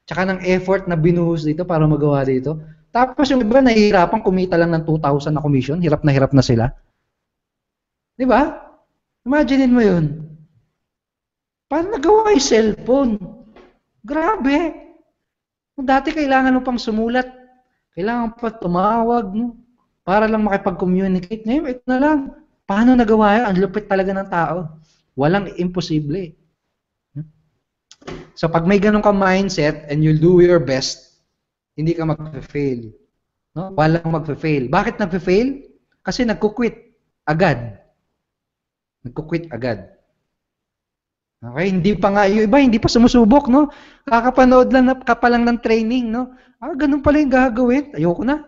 Tsaka ng effort na binuhos dito para magawa dito. Tapos yung iba nahihirapan kumita lang ng 2,000 na commission, hirap na sila. Di ba? Imagine mo yun. Paano nagawa yung cellphone? Grabe. Dati kailangan mo pang sumulat. Kailangan pa tumawag. No? Para lang makipag-communicate. Ngayon, ito na lang. Paano nagawa yun? Ang lupit talaga ng tao. Walang imposible. So, pag may ganun ka mindset and you'll do your best, hindi ka mag-fail. No? Walang mag-fail. Bakit nag-fail? Kasi nagkukwit agad. Nagkukwit agad. Okay, hindi pa nga, yung iba hindi pa sumusubok, no? Kakapanood lang ka pa lang ng training, no? Ganun pala yung gagawin. Ayoko na.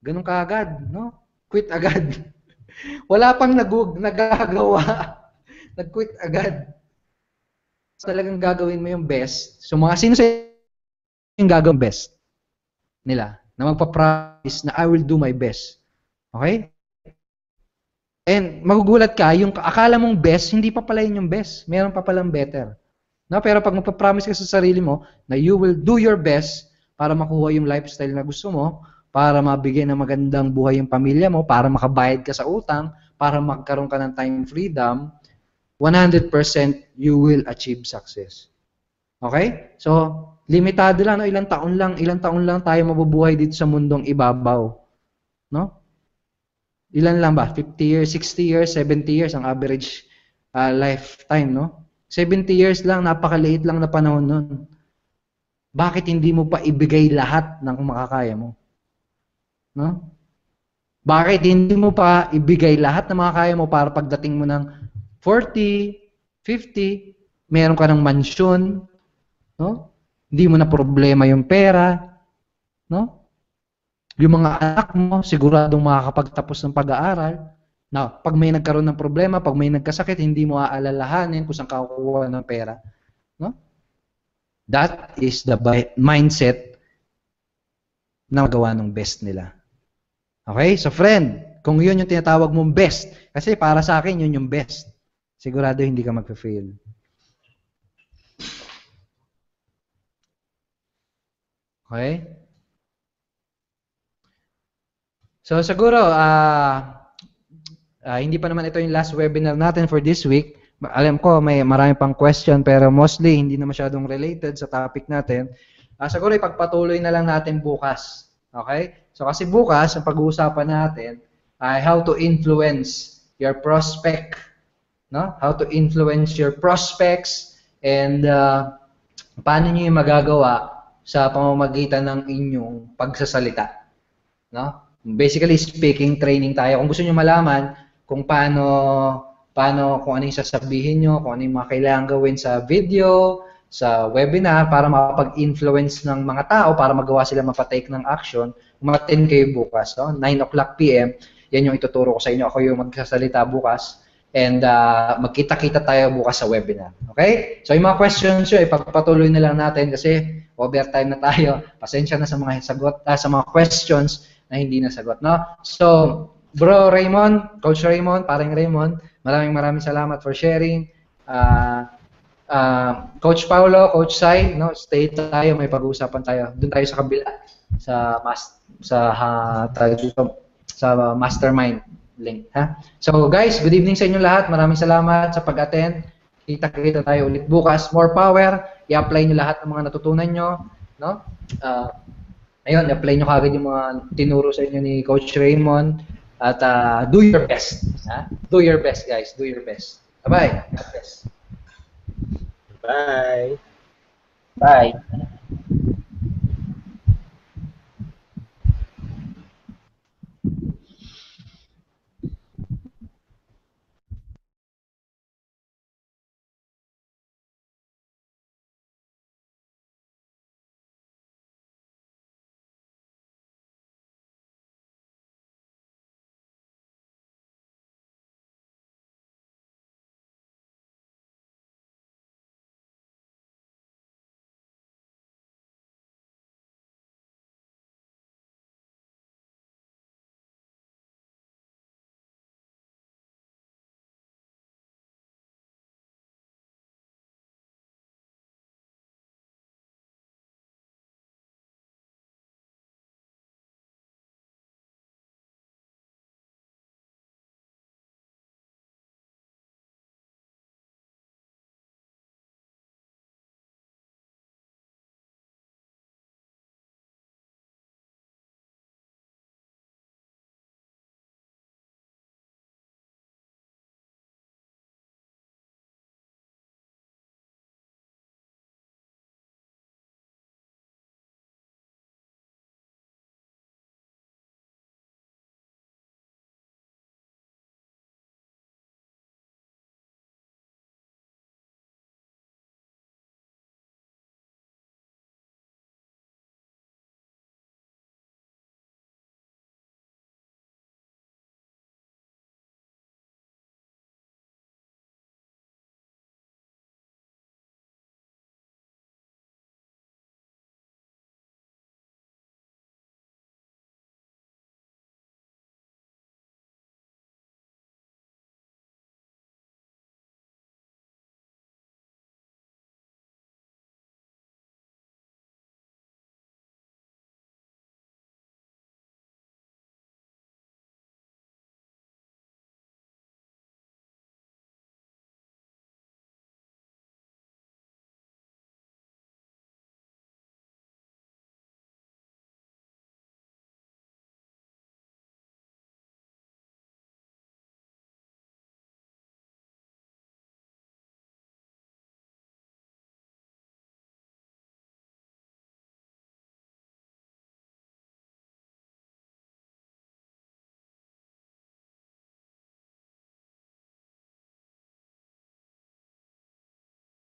Ganun ka agad, no? Quit agad. Wala pang nagagawa. Nag-quit agad. Talagang gagawin mo yung best. So mga sino sa yung gagawin best nila? Na magpa-promise na I will do my best. Okay? And magugulat ka, yung akala mong best, hindi pa pala yun yung best. Meron pa palang better. No? Pero pag magpa-promise ka sa sarili mo na you will do your best para makuha yung lifestyle na gusto mo, para mabigyan ng magandang buhay yung pamilya mo, para makabayad ka sa utang, para magkaroon ka ng time freedom, 100% you will achieve success. Okay? So, limitado lang, no? Ilang taon lang tayo mabubuhay dito sa mundong ibabaw. No? Ilan lang ba? 50 years, 60 years, 70 years ang average lifetime, no? 70 years lang, napakaliit lang na panahon nun. Bakit hindi mo pa ibigay lahat ng makakaya mo? No? Bakit hindi mo pa ibigay lahat ng makakaya mo para pagdating mo ng 40, 50, meron ka ng mansyon, no? Hindi mo na problema yung pera, no? Yung mga anak mo, siguradong makakapagtapos ng pag-aaral. Na pag may nagkaroon ng problema, pag may nagkasakit, hindi mo aalalahanin kung saan kakuha ng pera. No? That is the mindset na magawa ng best nila. Okay? So friend, kung yun yung tinatawag mong best, kasi para sa akin, yun yung best. Sigurado hindi ka mag-fail. Okay? So siguro, hindi pa naman ito yung last webinar natin for this week. Alam ko may marami pang question pero mostly hindi na masyadong related sa topic natin. Siguro ipagpatuloy na lang natin bukas. Okay? So kasi bukas, ang pag-uusapan natin ay how to influence your prospect. No? How to influence your prospects and paano nyo yung magagawa sa pamamagitan ng inyong pagsasalita. No? Basically speaking, training tayo. Kung gusto niyo malaman kung paano kung ano yung sasabihin niyo, kung ano yung mga kailangan gawin sa video, sa webinar para makapag-influence ng mga tao para magawa sila mapatake ng action, umattend kayo bukas, no? 9:00 PM. Yan yung ituturo ko sa inyo. Ako yung magsasalita bukas and magkita-kita tayo bukas sa webinar. Okay? So yung mga questions yun, ipagpatuloy na lang natin kasi overtime na tayo. Pasensya na sa mga sagot, sa mga questions na hindi nasagot, no? So, Bro Raymond, Coach Raymond, Paring Raymond, maraming salamat for sharing. Coach Paulo, Coach Sai, no, stay tayo, may pag-uusapan tayo. Doon tayo sa kabila sa mastermind link, ha. So guys, good evening sa inyo lahat. Maraming salamat sa pag-attend. Kita-kita tayo ulit bukas. More power. I-apply niyo lahat ng mga natutunan niyo, no? Ayun, i-apply niyo kagad yung mga tinuro sa inyo ni Coach Raymond at do your best, ha? Do your best, guys. Do your best. Bye-bye. God bless. Bye. Bye.